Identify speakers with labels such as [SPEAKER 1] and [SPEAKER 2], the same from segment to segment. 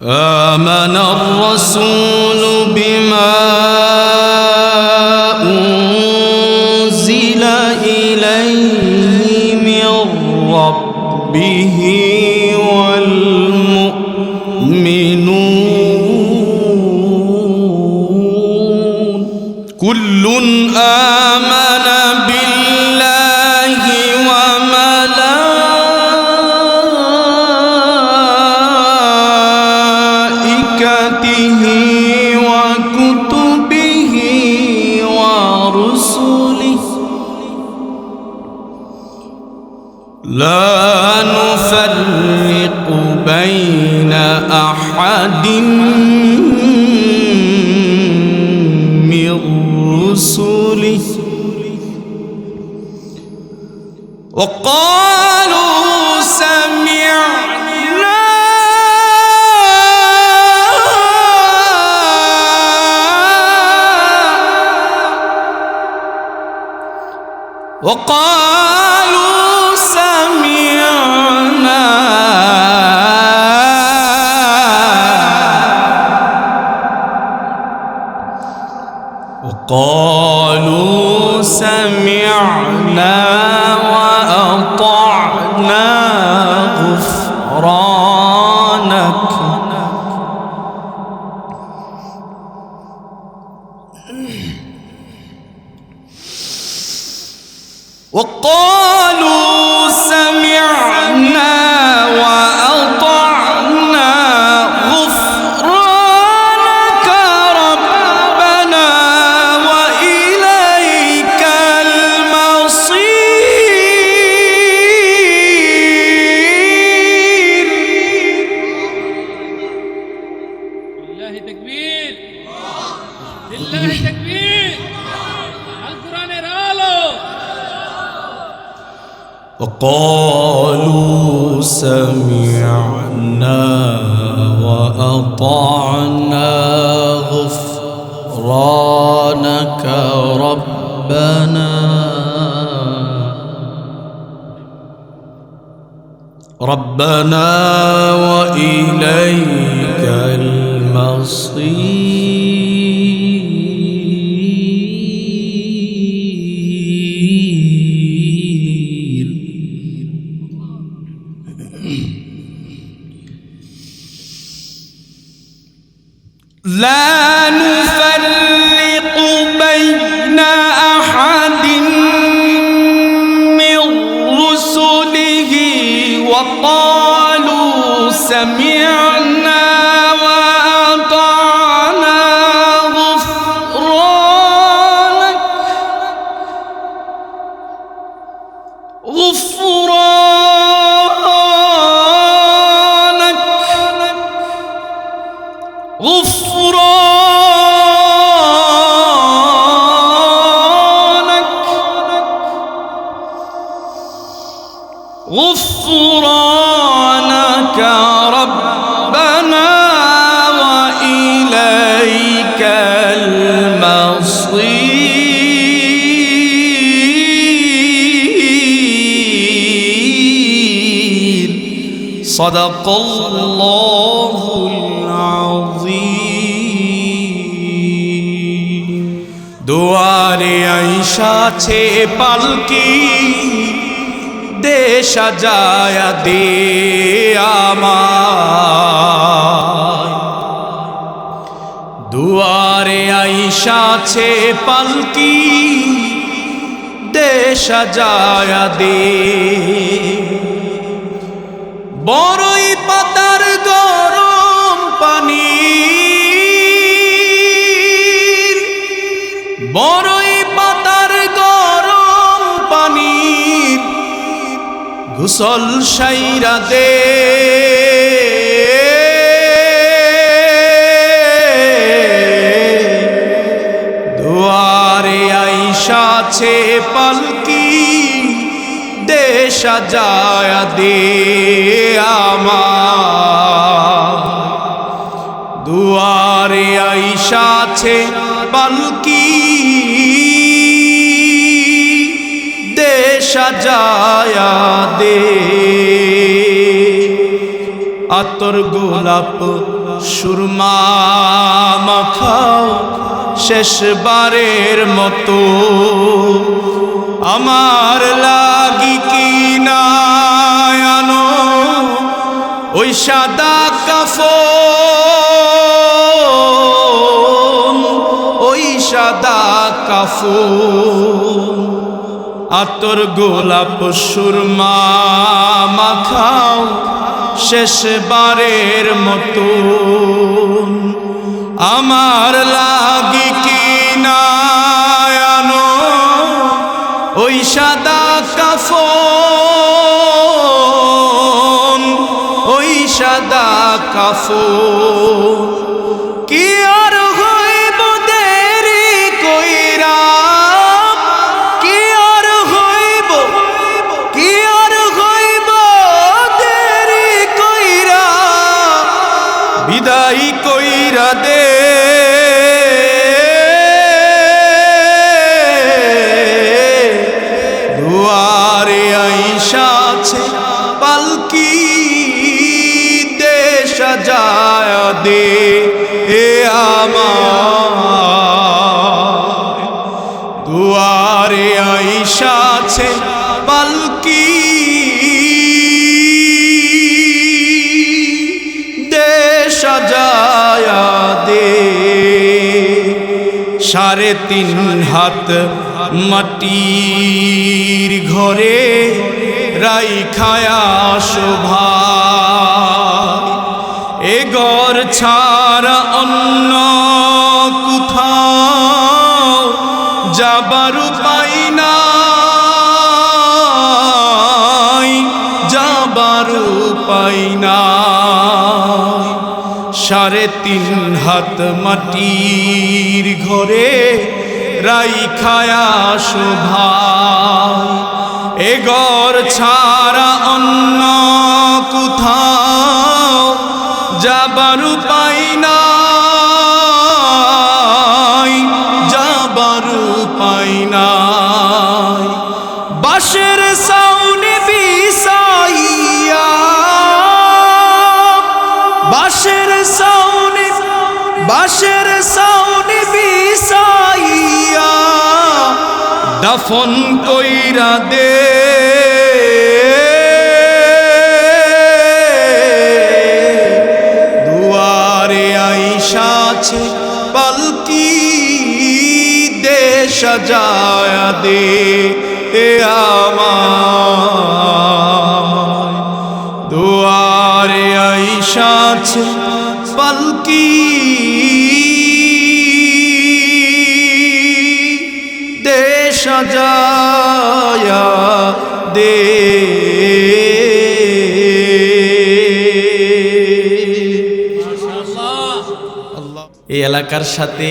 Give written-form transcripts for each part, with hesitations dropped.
[SPEAKER 1] آمن الرسول بما أنزل إليه من ربه والمؤمنون كل آمن بالله وملائكته وكتبه ورسله لا نفرق بين أحد من رسله وقالوا سمعنا وقالوا سمعنا وأطعنا غفرانك وقالوا سمعنا وأطعنا غفرانك ربنا وإليك المصير.
[SPEAKER 2] لله تكبير، لله تكبير. القرآن رالو.
[SPEAKER 1] وقالوا سمعنا وأطعنا غفرانك ربنا وإليك المصير. لا نفرق بين أحد من رسله وقالوا سمعنا وأطعنا غفرانك ربنا وإليك المصير. صدق الله العظيم. দুয়ারে আইসাছে পালকি দে সাজায়া দে আমায়। দুয়ারে আইসাছে পালকি দে সাজায়া দে। বড়ই পাতার গরম পানি বড়ই পাতার গরম পানি গোসল সাইরা দে। দুয়ারে আইসাছে পালকি দে সাজায়া দে আমার। দুয়ারে আইসাছে পালকি দে সাজায়া দে। আতর গোলাপ সুরমা মাখাও শেষবারের মতো, আমার লাগি কি না আনো ওই সাদা কাফন, ওই সাদা কাফন। আতর গোলাপ সুরমা মাখাও শেষবারের মতো, আমার লাগি কি না আনো ওই সাদা কাফন, ওই সাদা কাফন। কি আর হইব দেরি কইরা, কি আর হইব, কি আর হইব দেরি কইরা, বিদায় কইরা দে দুয়ারে আইসাছে পালকি, দে সাজায় দে এ আমার। দুয়ারে আইসাছে পালকি, দে সাজায় দে। 3.5 হাত মাটির ঘরে রাইখায়া শোভা, এ ঘর ছাড়া অন্য কোথাও যাবার উপায় নাই, যাবার উপায় নাই। 3.5 হাত মাটির ঘরে রাইখায়া শোভা, এ ঘর ছাড়া অন্য কোথাও যাবার উপায় নাই, যাবার উপায় নাই। বাঁশের ছাউনি বিছাইয়া, বাঁশের ছাউনি, বাঁশের ছাউনি বিছাইয়া দাফন কইরা দে দুয়ারে আইসাছে পালকি, দে সাজায়া দে এ আমার। দুয়ারে আইসাছে পালকি, দে সাজায়া দে। এই এলাকার সাথে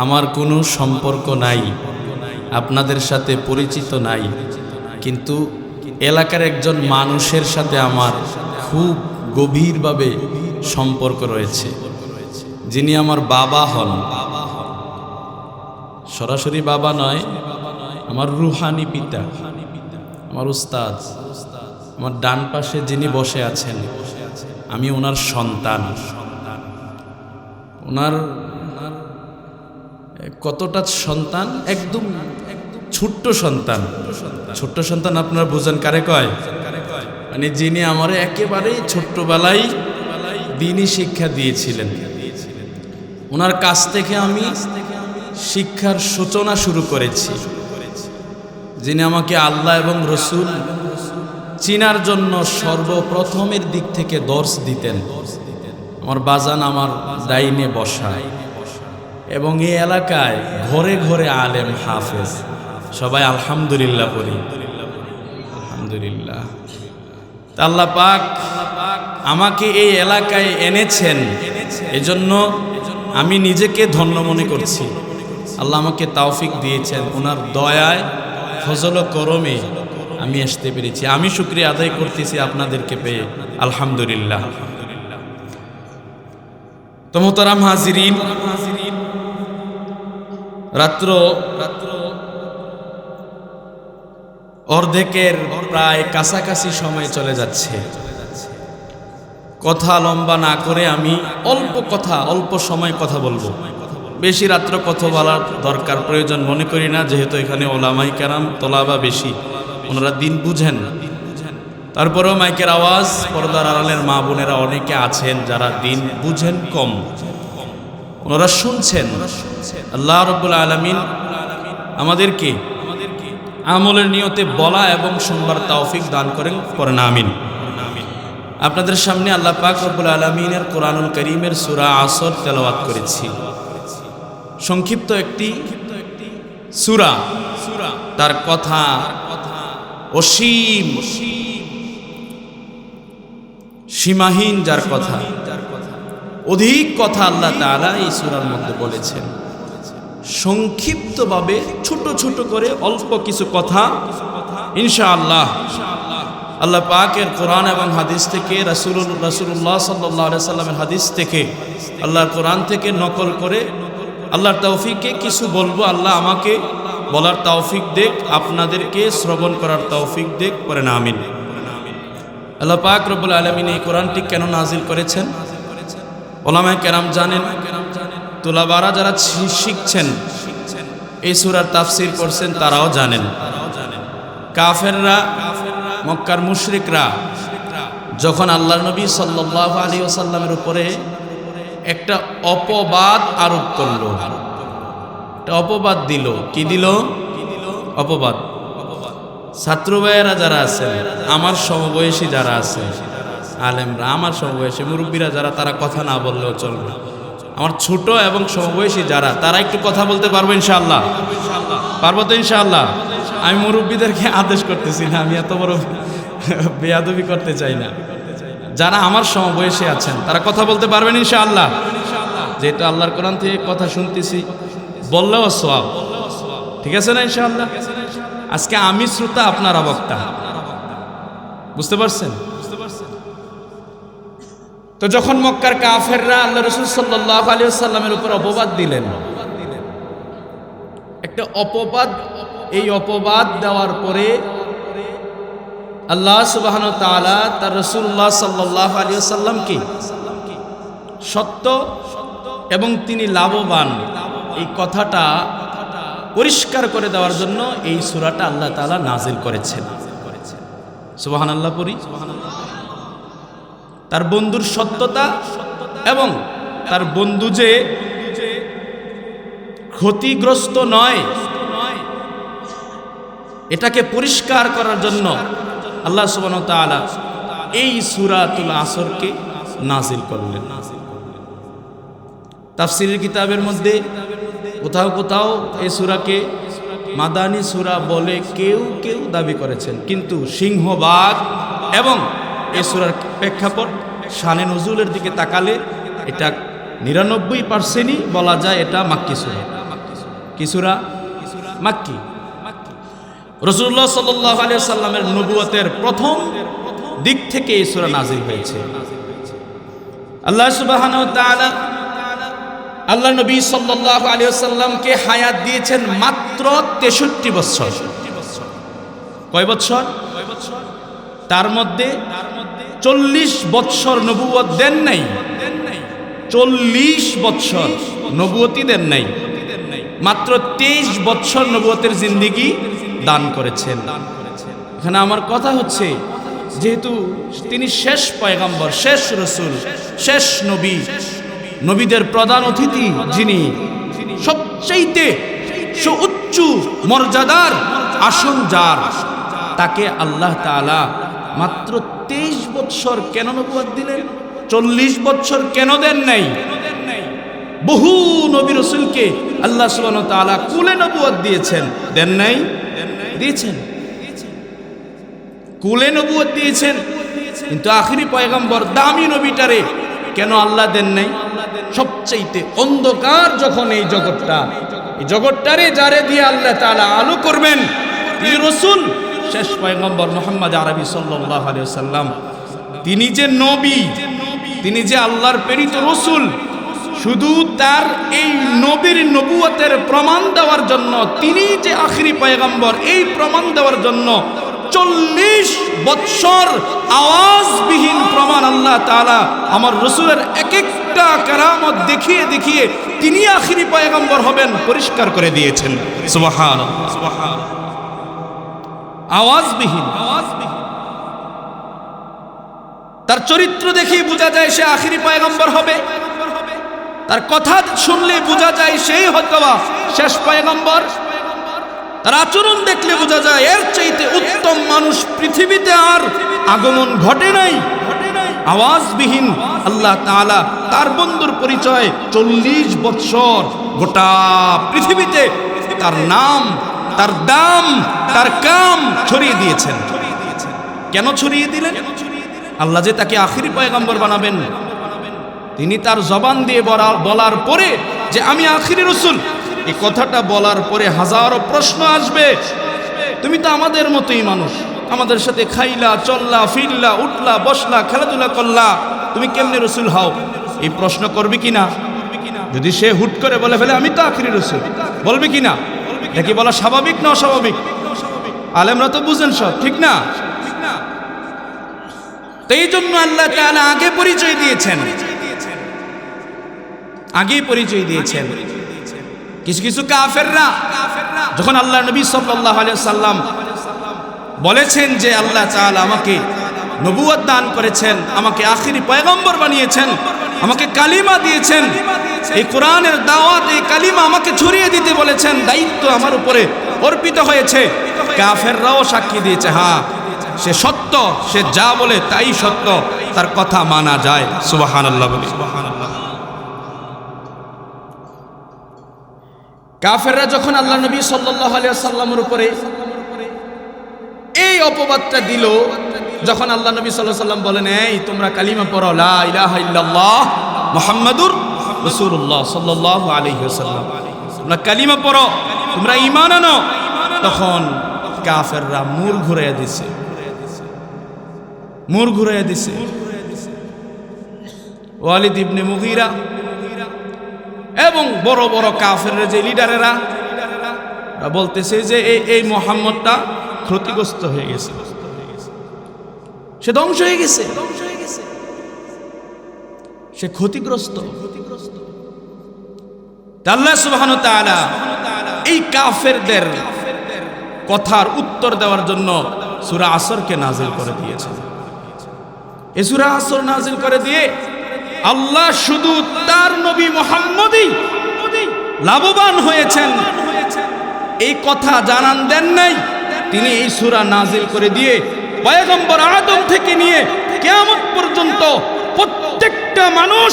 [SPEAKER 1] আমার কোনো সম্পর্ক নাই, আপনাদের সাথে পরিচিত নাই, কিন্তু এলাকার একজন মানুষের সাথে আমার খুব গভীরভাবে সম্পর্ক রয়েছে, যিনি আমার বাবা হন। সরাসরি বাবা নয়, আমার রুহানি পিতা, আমার উস্তাদ, আমার ডান পাশে যিনি বসে আছেন, আমি ওনার সন্তান। ওনার কতটা সন্তান, একদম ছোট্ট সন্তান। ছোট্ট সন্তান আপনারা বুঝেন কারে কয়? মানে যিনি আমার একেবারেই ছোট্টবেলায় দ্বীনি শিক্ষা দিয়েছিলেন, ওনার কাছ থেকে আমি শিক্ষার সূচনা শুরু করেছি। যিনি আমাকে আল্লাহ এবং রসুল চিনার জন্য সর্বপ্রথমের দিক থেকে দর্শ দিতেন। আমার বাজান আমার ডাইনে বসায়, এবং এই এলাকায় ঘরে ঘরে আলেম হাফেজ। সবাই আলহামদুলিল্লাহ বলি, আলহামদুলিল্লাহ। আল্লাহ পাক আমাকে এই এলাকায় এনেছেন, এজন্য আমি নিজেকে ধন্য মনে করছি। আল্লাহ আমাকে তৌফিক দিয়েছেন, ওনার দয়ায় ফজল ও করমে আমি আসতে পেরেছি। আমি শুকরিয়া আদায় করতেছি আপনাদেরকে পেয়ে, আলহামদুলিল্লাহ। তো মোহতারাম হাজিরিন, রাত্র অর্ধেকের প্রায় কাছাকাছি সময় চলে যাচ্ছে। কথা লম্বা না করে আমি অল্প সময় কথা বলবো। বেশি রাত্র কথা বলার দরকার প্রয়োজন মনে করি না, যেহেতু এখানে ওলামাই কেরাম তোলাবা বেশি, ওনারা দিন বুঝেন। তারপরেও মাইকের আওয়াজ, পর্দার আড়ালের মা বোনেরা অনেকে আছেন যারা দিন বুঝেন কম, ওনারা শুনছেন। আল্লাহ রাব্বুল আলামিন আমাদেরকে আমলের নিয়তে বলা এবং শুনবার তৌফিক দান করেন আমিন। আপনাদের সামনে আল্লাহ পাক রব্বুল আলামিনের কোরআনুল কারীমের সূরা আসর তেলাওয়াত করেছি। সংক্ষিপ্ত একটি সূরা, তার কথা অসীম, সীমাহীন, যার কথা অধিক কথা আল্লাহ তাআলা এই সূরার মধ্যে বলেছেন। সংক্ষিপ্তভাবে ছোট ছোট করে অল্প কিছু কথা ইনশাআল্লাহ আল্লাহ পাকের কোরআন এবং হাদিস থেকে, রাসূলুল্লাহ সাল্লাল্লাহু আলাইহি সাল্লামের হাদিস থেকে, আল্লাহর কোরআন থেকে নকল করে আল্লাহর তৌফিকে কিছু বলবো। আল্লাহ আমাকে বলার তৌফিক দেখ, আপনাদেরকে শ্রবণ করার তৌফিক দেখ, করেন আমিন। আল্লাহ পাক রব্বুল আলামিন এই কোরআনটি কেন নাজিল করেছেন ওলামায়ে কেরাম জানেন, তোলাবারা যারা শিখছেন এই সূরার তাফসীর করছেন তারাও জানেন। কাফেররা, মক্কার মুশরিকরা যখন আল্লাহর নবী সাল্লাল্লাহু আলাইহি ওয়াসাল্লামের উপরে একটা অপবাদ আরোপ করলো, একটা অপবাদ দিল। কি দিল? অপবাদ। ছাত্র ভাইয়েরা যারা আছেন, আমার সমবয়সী যারা আছে, আলেমরা, আমার সমবয়সী মুরব্বীরা যারা, তারা কথা না বললেও চলবে। আমার ছোট এবং সমবয়সী যারা, তারা একটু কথা বলতে পারবো ইনশাআল্লাহ? পারবো তো ইনশাআল্লাহ? আমি মুরব্বীদেরকে আদেশ করতেছি না, আমি এত বড় বেয়াদবি করতে চাই না। যারা আমার সমবয়সী আছেন তারা কথা বলতে পারবেন ইনশাআল্লাহ? যেহেতু আল্লাহর কোরআন থেকে কথা শুনতেছি, বললেও সওয়াব, ঠিক আছে না ইনশাআল্লাহ? আজকে আমি শ্রোতা, আপনারা বক্তা, বুঝতে পারছেন? তো যখন মক্কার কাফেররা আল্লাহ রাসূল সাল্লাল্লাহু আলাইহি ওয়াসাল্লামের উপর অপবাদ দিলেন, একটা অপবাদ, এই অপবাদ দেওয়ার পরে আল্লাহ সুবহানাহু ওয়া তাআলা তার রাসূলুল্লাহ সাল্লাল্লাহু আলাইহি ওয়াসাল্লামকে সত্য এবং তিনি লাভবান এই কথাটা পরিষ্কার করে দেওয়ার জন্য এই সূরাটা আল্লাহ তাআলা নাজিল করেছেন। সুবহানাল্লাহ পড়ি। তার বন্ধুর সত্যতা এবং তার বন্ধু যে ক্ষতিগ্রস্ত নয়, এটাকে পরিষ্কার করার জন্য আল্লাহ সুবহানাহু ওয়া তাআলা এই সূরাতুল আসরকে নাজিল করলেন। তাফসীরের কিতাবের মধ্যে কোথাও কোথাও এই সূরাকে মাদানী সূরা বলে কেউ কেউ দাবি করেছেন, কিন্তু সিংহভাগ এবং এই সূরার প্রেক্ষাপট, শানে নজুলের দিকে তাকালে এটা 99% বলা যায় এটা মাক্কি সূরা। কি সূরা? মাক্কি। রাসূলুল্লাহ সাল্লাল্লাহু আলাইহি ওয়াসাল্লামের নবুয়তের প্রথম দিক থেকে এই সূরা নাজিল হয়েছে। আল্লাহ সুবহানাহু ওয়া তাআলা আল্লাহ নবী সাল্লাল্লাহু আলাইহি ওয়াসাল্লামকে হায়াত দিয়েছেন মাত্র 63 বছর। কয় বছর? তার মধ্যে 40 বছর নবুয়ত দেন নাই, 40 বছর নবুয়তি দেন নাই, মাত্র 23 বছর নবুয়তের জিন্দেগি দান করেছেন। এখানে আমার কথা হচ্ছে, যেহেতু তিনি শেষ পয়গম্বর, শেষ রসুল, শেষ নবী, নবীদের প্রধান অতিথি, যিনি সবচাইতে সুউচ্চ মর্যাদার আসন যার, তাকে আল্লাহ তাআলা মাত্র 23 বছর কেন নবুয়ত দিলেন? 40 বছর কেন দেন নাই? বহু নবী রাসূলকে আল্লাহ সুবহানাহু ওয়া তাআলা কুলে নবুয়ত দিয়েছেন, দেন নাই? দিয়েছেন, কুলে নবুয়ত দিয়েছেন, কিন্তু আখিরি পয়গম্বর দামি নবীটারে কেন আল্লাহ দেন নাই? সবচাইতে অন্ধকার যখন এই জগৎটারে যারে দিয়ে আল্লাহ তাআলা আলো করবেন, তিনি রাসূল, শেষ পয়গম্বর মুহাম্মদ আরবি সাল্লাল্লাহু আলাইহি ওয়াসাল্লাম, তিনি যে নবী, তিনি যে আল্লাহর প্রেরিত রাসূল, শুধু তার এই নবীর নবুয়তের প্রমাণ দেওয়ার জন্য, তিনি যে আখিরি পয়গম্বর, এই প্রমাণ দেওয়ার জন্য 40 বৎসর আওয়াজবিহীন প্রমাণ আল্লাহ তাআলা আমার রাসূলের এক একটা কারামত দেখিয়ে দেখিয়ে তিনি আখিরি পয়গম্বর হবেন পরিষ্কার করে দিয়েছেন। সুবহানাল্লাহ, সুবহানাল্লাহ। আওয়াজবিহীন, তার চরিত্র দেখেই বোঝা যায় সে আখিরি পয়গম্বর হবে, তার কথা শুনলে বোঝা যায় সেই হয়তোবা শেষ পয়গম্বর, তার আচরণ দেখলে বোঝা যায় এর চাইতে উত্তম মানুষ পৃথিবীতে আর আগমন ঘটে নাই। আওয়াজবিহীন আল্লাহ তাআলা তার বন্ধুর পরিচয় 40 বৎসর গোটা পৃথিবীতে তার নাম, তার দাম, তার কাম ছড়িয়ে দিয়েছেন। কেন ছড়িয়ে দিলেন? আল্লাহ যে তাকে আখিরি পয়গম্বর বানাবেন, তিনি তার জবান দিয়ে বলার পরে যে আমি আখিরি রাসূল, এই কথাটা বলার পরে হাজারো প্রশ্ন আসবে। তুমি তো আমাদের মতোই মানুষ, আমাদের সাথে খাইলা, চললা, ফিরলা, উঠলা, বসলা, খেলাধুলা করলা, তুমি কেমনে রাসূল হও? এই প্রশ্ন করবে কিনা? যদি সে হুট করে বলে ফেলে আমি তো আখিরি রাসূল, বলবে কিনা? এটা কি বলা স্বাভাবিক না অস্বাভাবিক? আলেমরা তো বুঝেন সব, ঠিক না? তো এই জন্য আল্লাহ তাআলা আগে পরিচয় দিয়েছেন, আগেই পরিচয় দিয়েছেন। কিছু কিছু কাফেররা যখন আল্লাহ নবী সাল্লাল্লাহু আলাইহি সাল্লাম বলেছেন যে আল্লাহ তাআলা আমাকে নবুয়ত দান করেছেন, আমাকে আখিরি পয়গম্বর বানিয়েছেন, আমাকে কালিমা দিয়েছেন, এই কোরআনের দাওয়াত, এই কালিমা আমাকে ছড়িয়ে দিতে বলেছেন, দায়িত্ব আমার উপরে অর্পিত হয়েছে। কাফেররাও সাক্ষী দিয়েছে, হ্যাঁ সে সত্য, সে যা বলে তাই সত্য, তার কথা মানা যায়। সুবহানাল্লাহ বলি। কাফেররা যখন আল্লাহ নবী সাল্লাল্লাহু আলাইহি ওয়াসাল্লামের উপরে এই অপবাদটা দিল, যখন আল্লাহ নবী সাল্লাল্লাহু আলাইহি ওয়াসাল্লাম বলেন এই তোমরা কালিমা পড়ো লা ইলাহা ইল্লাল্লাহ মুহাম্মাদুর রাসূলুল্লাহ সাল্লাল্লাহু আলাইহি ওয়াসাল্লাম, তোমরা কালিমা পড়ো, তোমরা ঈমান আনো, তখন কাফেররা মুখ ঘুরাইয়া দিছে, মুখ ঘুরাইয়া দিছে। ওয়ালিদ ইবনে মুগীরা এবং বড় বড় কাফেররা যে লিডারেরা বলতেছে যে এই মুহাম্মদটা ক্ষতিগ্রস্ত হয়ে গেছে, সে ধ্বংস হয়ে গেছে, সে ক্ষতিগ্রস্ত। আল্লাহ সুবহানাহু ওয়া তাআলা এই কাফেরদের কথার উত্তর দেওয়ার জন্য সূরা আসরকে নাজিল করে দিয়েছেন। এই সূরা আসর নাজিল করে দিয়ে আল্লাহ শুধু তার নবী মুহাম্মদই লাভবান হয়েছেন এই কথা জানান দেন নাই, তিনি এই সূরা নাজিল করে দিয়ে পয়গম্বর আদম থেকে নিয়ে কিয়ামত পর্যন্ত প্রত্যেকটা মানুষ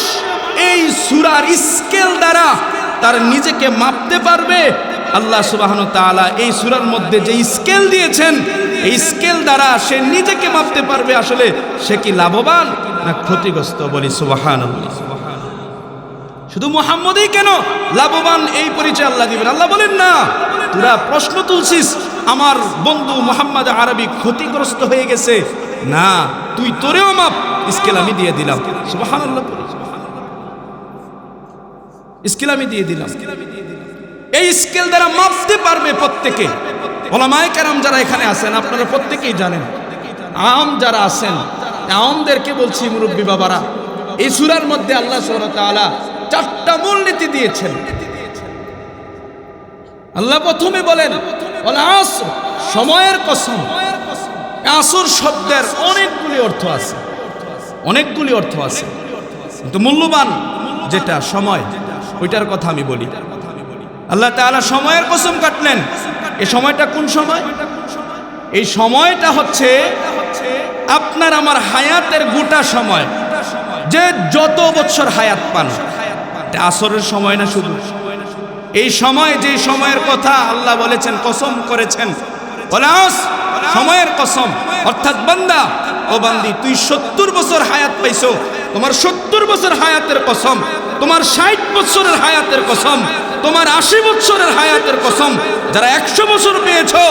[SPEAKER 1] এই সূরার স্কেল দ্বারা তার নিজেকে মাপতে পারবে। আল্লাহ সুবহানাহু ওয়া তাআলা এই সূরার মধ্যে যে স্কেল দিয়েছেন, এই স্কেল দ্বারা সে নিজেকে মাপতে পারবে আসলে সে কি লাভবান না ক্ষতিগ্রস্ত। বলি সুবহানাল্লাহ। শুধু মুহাম্মদই কেন লাভবান এই পরিচয় আল্লাহ দিবেন? আল্লাহ বলেন না তোরা প্রশ্ন তুলছিস আমার বন্ধু মুহাম্মদ আরবি ক্ষতিগ্রস্ত হয়ে গেছে, না তুই তোরেও মাপ, স্কেল আমি দিয়ে দিলাম। সুবহানাল্লাহ, স্কেল আমি দিয়ে দিলাম। এই স্কেল দ্বারা মাপতে পারবে প্রত্যেকে। ওলামায়ে কেরাম যারা এখানে আছেন আপনারা প্রত্যেকেই জানেন, আম যারা আছেন আমদেরকে বলছি মুরব্বী বাবারা, এই সূরার মধ্যে আল্লাহ সুবহানাহু ওয়া তাআলা 4টা মূলনীতি দিয়েছেন। আল্লাহ প্রথমে বলেন ওয়াল আসর, সময়ের কসম। আসর শব্দের অনেকগুলি অর্থ আছে, অনেকগুলি অর্থ আছে, কিন্তু মূল্যবান যেটা সময় ওইটার কথা আমি বলি। আল্লাহ তাআলা সময়ের কসম কাটলেন। এই সময়টা কোন সময়? এই সময়টা হচ্ছে আপনার আমার হায়াতের গোটা সময়, যে যত বছর হায়াত পান, এটা আসরের সময় না শুধু। এই সময়, যে সময়ের কথা আল্লাহ বলেছেন, কসম করেছেন, সময়ের কসম, অর্থাৎ বান্দা ও বান্দি তুই 70 বছর হায়াত পাইছো, তোমার 70 বছর হায়াতের কসম, তোমার 60 বছরের হায়াতের কসম, তোমার 80 বছরের হায়াতের কসম, যারা 100 বছর পেয়েছো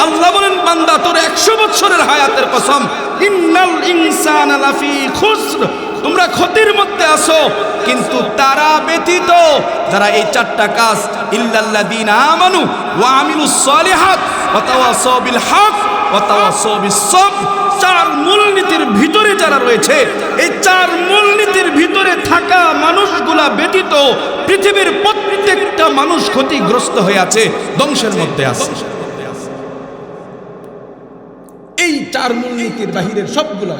[SPEAKER 1] আল্লাহ বলেন বান্দা তোর 100 বছরের হায়াতের কসম, ইন্নাল ইনসানা লাফি খুসর, তোমরা ক্ষতির মধ্যে আছো, কিন্তু তারা ব্যতীত যারা এই 4টা কাজ ইল্লাল্লাযীনা আমানু ওয়া আমিলুস সালিহাত ওয়া তাওয়াসাউ বিল হক ওয়া তাওয়াসাউ বিস-সাবর। চার মূলনীতির ভিতরে যারা রয়েছে, এই চার মূলনীতির ভিতরে থাকা মানুষগুলা ব্যতীত পৃথিবীর প্রত্যেকটা মানুষ ক্ষতিগ্রস্ত হয়ে আছে, ধ্বংসের মধ্যে আছে। এই চার মূলনীতির বাহিরের সবগুলা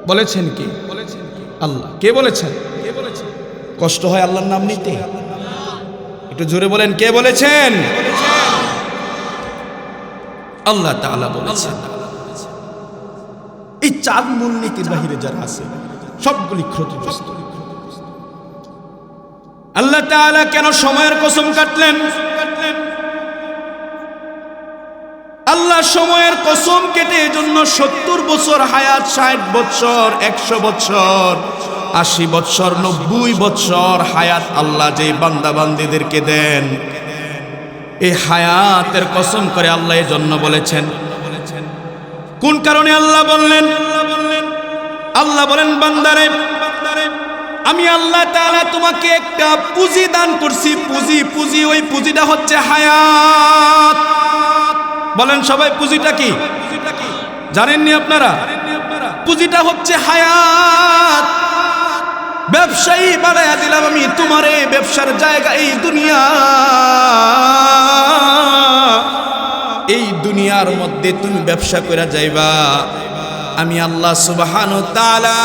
[SPEAKER 1] বলেছেন কি? আল্লাহ। কে বলেছেন? কষ্ট হয় আল্লাহর নাম নিতে? একটু জোরে বলেন, কে বলেছেন? আল্লাহ তাআলা বলেছেন। এই চার মূলনীতির বাহিরে যারা আছে সবগুলি ক্ষতিগ্রস্ত। আল্লাহ তাআলা কেন সময়ের কসম কাটলেন? আল্লাহ সময়ের কসম কেটে এজন্য 70 বছর হায়াত, 60 বছর, 100 বছর, 80 বছর, 90 বছর হায়াত আল্লাহ যে বান্দা বান্দীদেরকে দেন, এই হায়াতের কসম করে আল্লাহ এজন্য বলেছেন। কোন কারণে আল্লাহ বললেন? আল্লাহ বলেন, বান্দারে আমি আল্লাহ তাআলা তোমাকে একটা পুঁজি দান করছি। পুঁজি, ওই পুঁজিটা হচ্ছে হায়াত। বলেন সবাই, পুঁজিটা কি জানেননি আপনারা? পুঁজিটা হচ্ছে হায়াত। ব্যবসায়ী বানায়া দিলাম আমি তোমারে, ব্যবসার জায়গা এই দুনিয়া। এই দুনিয়ার মধ্যে তুমি ব্যবসা করে যাইবা। আমি আল্লাহ সুবহানাহু ওয়া তাআলা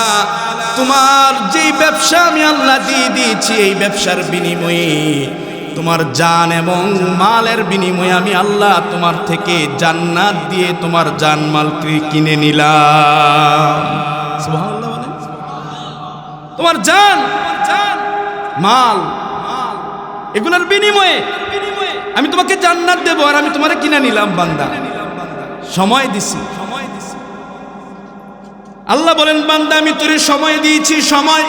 [SPEAKER 1] তোমার যেই ব্যবসা আমি আল্লাহ দিয়ে দিয়েছি, এই ব্যবসার বিনিময়ে তোমার জান এবং মালের বিনিময়ে আমি আল্লাহ তোমার থেকে জান্নাত দিয়ে তোমার জান মাল কিনে নিলাম। সুবহানাল্লাহ বলেন। তোমার জান মাল এগুলোর বিনিময়ে আমি তোমাকে জান্নাত দেব, আর আমি তোমারে কিনে নিলাম বান্দা। সময় দিছি। আল্লাহ বলেন, বান্দা আমি তোরে সময় দিয়েছি, সময়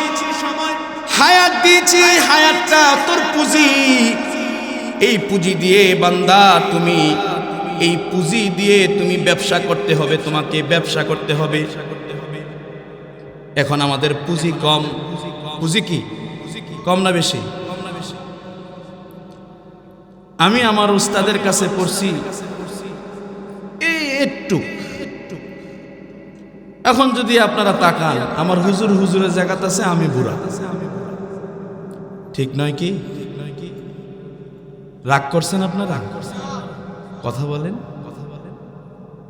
[SPEAKER 1] হায়াত দিয়েছি। এই হায়াতটা তোর পুঁজি। এই পুঁজি দিয়ে বান্দা তুমি, এই পুঁজি দিয়ে তুমি ব্যবসা করতে হবে, তোমাকে ব্যবসা করতে হবে। এখন আমাদের পুঁজি কম। পুঁজি কি কম না বেশি? আমি আমার উস্তাদের কাছে পড়ছি একটু। এখন যদি আপনারা তাকান, আমার হুজুরের জায়গাতে আছে, আমি বুড়া। ঠিক নয় কি? রাগ করছেন আপনারা? কথা বলেন।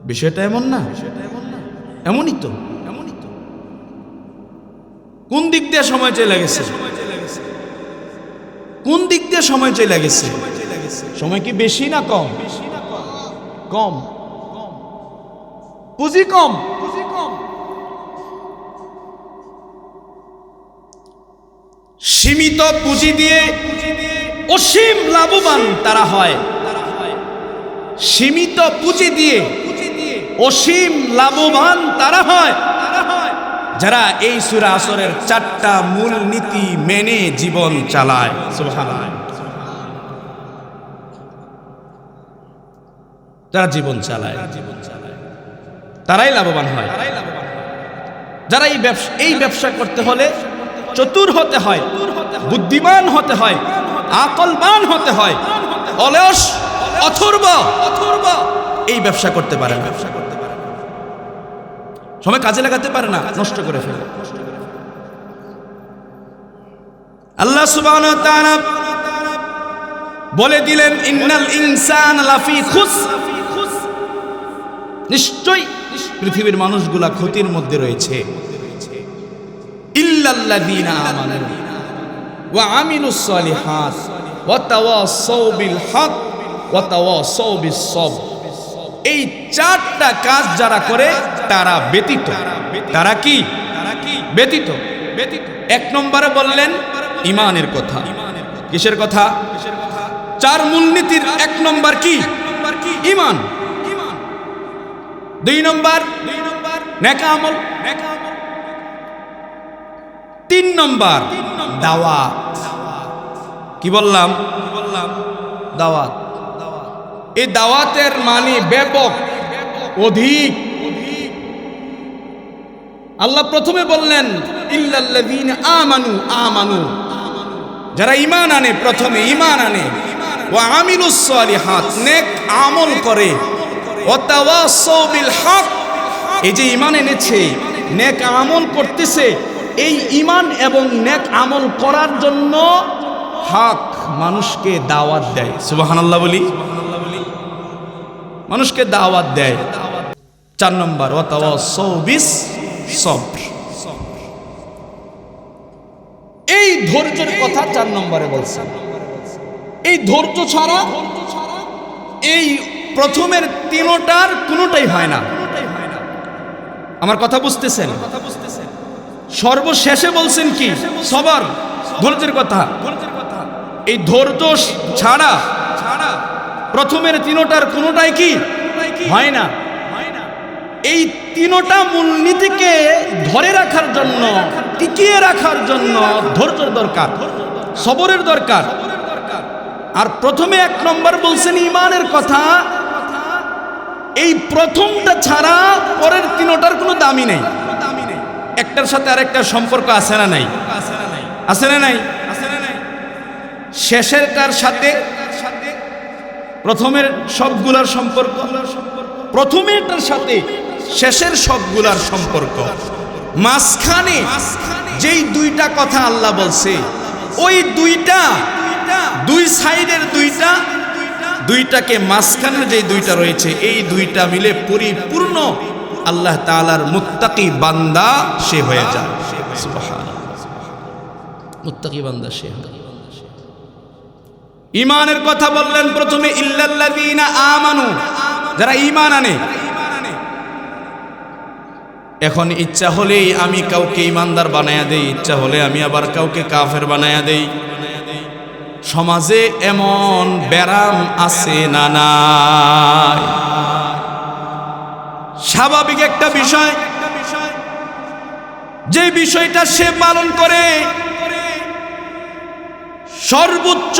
[SPEAKER 1] বিষয়টা এমন না? এমনই তো। কোন দিক দিয়ে সময় চলে গেছে? কোন দিক দিয়ে সময় চলে গেছে? সময় কি বেশি না কম? কম। পুঁজি কম। সীমিত পুঁজি দিয়ে অসীম লাভবান তারা হয়। সীমিত পুঁজি দিয়ে অসীম লাভবান তারা হয় যারা এই সূরা আসরের 4টা মূল নীতি মেনে জীবন চালায়। সুবহানাল্লাহ। যারা জীবন চালায় তারাই লাভবান হয়। যারা এই ব্যবসা করতে হলে চতুর হতে হয়, বুদ্ধিমান হতে হয়, আকলবান হতে হয়। অলস অথর্ব এই ব্যবসা করতে পারে না, সময় কাজে লাগাতে পারে না, নষ্ট করে ফেলে। আল্লাহ সুবহানাহু ওয়া তাআলা বলে দিলেন, ইন্নাল ইনসানা লাফি খুসর। নিশ্চয়ই পৃথিবীর মানুষগুলা ক্ষতির মধ্যে রয়েছে। ইল্লাল্লাযীনা আমানু ওয়া আমিলুস সালিহাত ওয়া তাওয়াসাউ বিল হক ওয়া তাওয়াসাউ বিস সবর। এই 4টা কাজ যারা করে তারা ব্যতীত। তারা কি ব্যতীত? 1 নম্বরে বললেন ঈমানের কথা। কিসের কথা? 4 মূলনীতির 1 নম্বর কি? ঈমান। 2 নম্বর নেক আমল। 3 নম্বর দাওয়াত। কি বললাম? দাওয়াত। এই দাওয়াতের মানে ব্যাপক, অধিক। আল্লাহ প্রথমে বললেন ইল্লাল্লাযীনা আমানু, যারা ঈমান আনে, প্রথমে ঈমান আনে, ওয়া আমিলুস সালিহাত, নেক আমল করে, ওয়াতাওয়াসাউ বিল হক, এই যে ঈমান এনেছে, নেক আমল করতেছে, এই ঈমান এবং নেক আমল করার জন্য হক মানুষকে দাওয়াত দেয়। সুবহানাল্লাহ বলি, মানুষকে দাওয়াত দেয়। 4 নম্বর ওয়াতাওয়াসাউ বিস সবর, এই ধৈর্যের কথা 4 নম্বরে বলছেন। এই ধৈর্য ছাড়া এই প্রথমের তিনটার কোনোটাই হয় না। আমার কথা বুঝতেছেন? সর্বশেষে বলছেন কি? সবর, ধৈর্যের কথা। এই ধৈর্য ছাড়া প্রথমের তিনটার কোনোটাই কি হয় না। এই তিনটা মূলনীতিকে ধরে রাখার জন্য, টিকিয়ে রাখার জন্য ধৈর্যের দরকার, সবরের দরকার। আর প্রথমে 1 নম্বর বলছেন ঈমানের কথা। এই প্রথমটা ছাড়া পরের তিনটার কোনো দামই নেই। একটার সাথে আরেকটার সম্পর্ক আছে না নাই? আছে না নাই? শেষেরটার সাথে প্রথমের সবগুলার সম্পর্ক, প্রথমেরটার সাথে শেষের সবগুলার সম্পর্ক। মাঝখানে যেই দুইটা কথা আল্লাহ বলছে, ওই দুই সাইডের দুইটাকে মাঝখানের যে দুইটা রয়েছে, এই দুইটা মিলে পরিপূর্ণ আল্লাহ তাআলার মুত্তাকি বান্দা সে হয়ে যায়। সুবহানাল্লাহ, মুত্তাকি বান্দা সে। ঈমানের কথা বললেন প্রথমে, ইল্লাল্লাযীনা আমানু, যারা ঈমান আনে। এখন ইচ্ছা হলেই আমি কাউকে ঈমানদার বানায়া দেই, ইচ্ছা হলে আমি আবার কাউকে কাফের বানায়া দেই। সমাজে এমন ব্যারাম আছে না নাই? স্বাভাবিক একটা বিষয়, যে বিষয়টা সে পালন করে সর্বোচ্চ,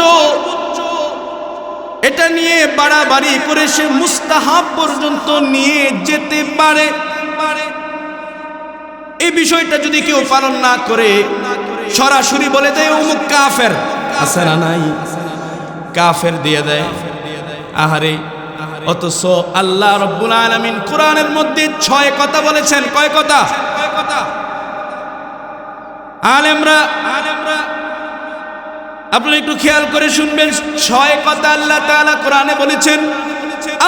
[SPEAKER 1] এটা নিয়ে বাড়াবাড়ি করে সে মুস্তাহাব পর্যন্ত নিয়ে যেতে পারে। এই বিষয়টা যদি কেউ পালন না করে, সরাসরি বলে দেয় অমুক কাফের, আছে না নাই? কাফের দিয়ে দেয়। আহারে, অথচ আল্লাহ রাব্বুল আলামিন কোরআনের মধ্যে 6 কথা বলেছেন। কয় কথা? আলেমরা আপনি একটু খেয়াল করে শুনবেন। 6 কথা আল্লাহ তাআলা কোরআনে বলেছেন।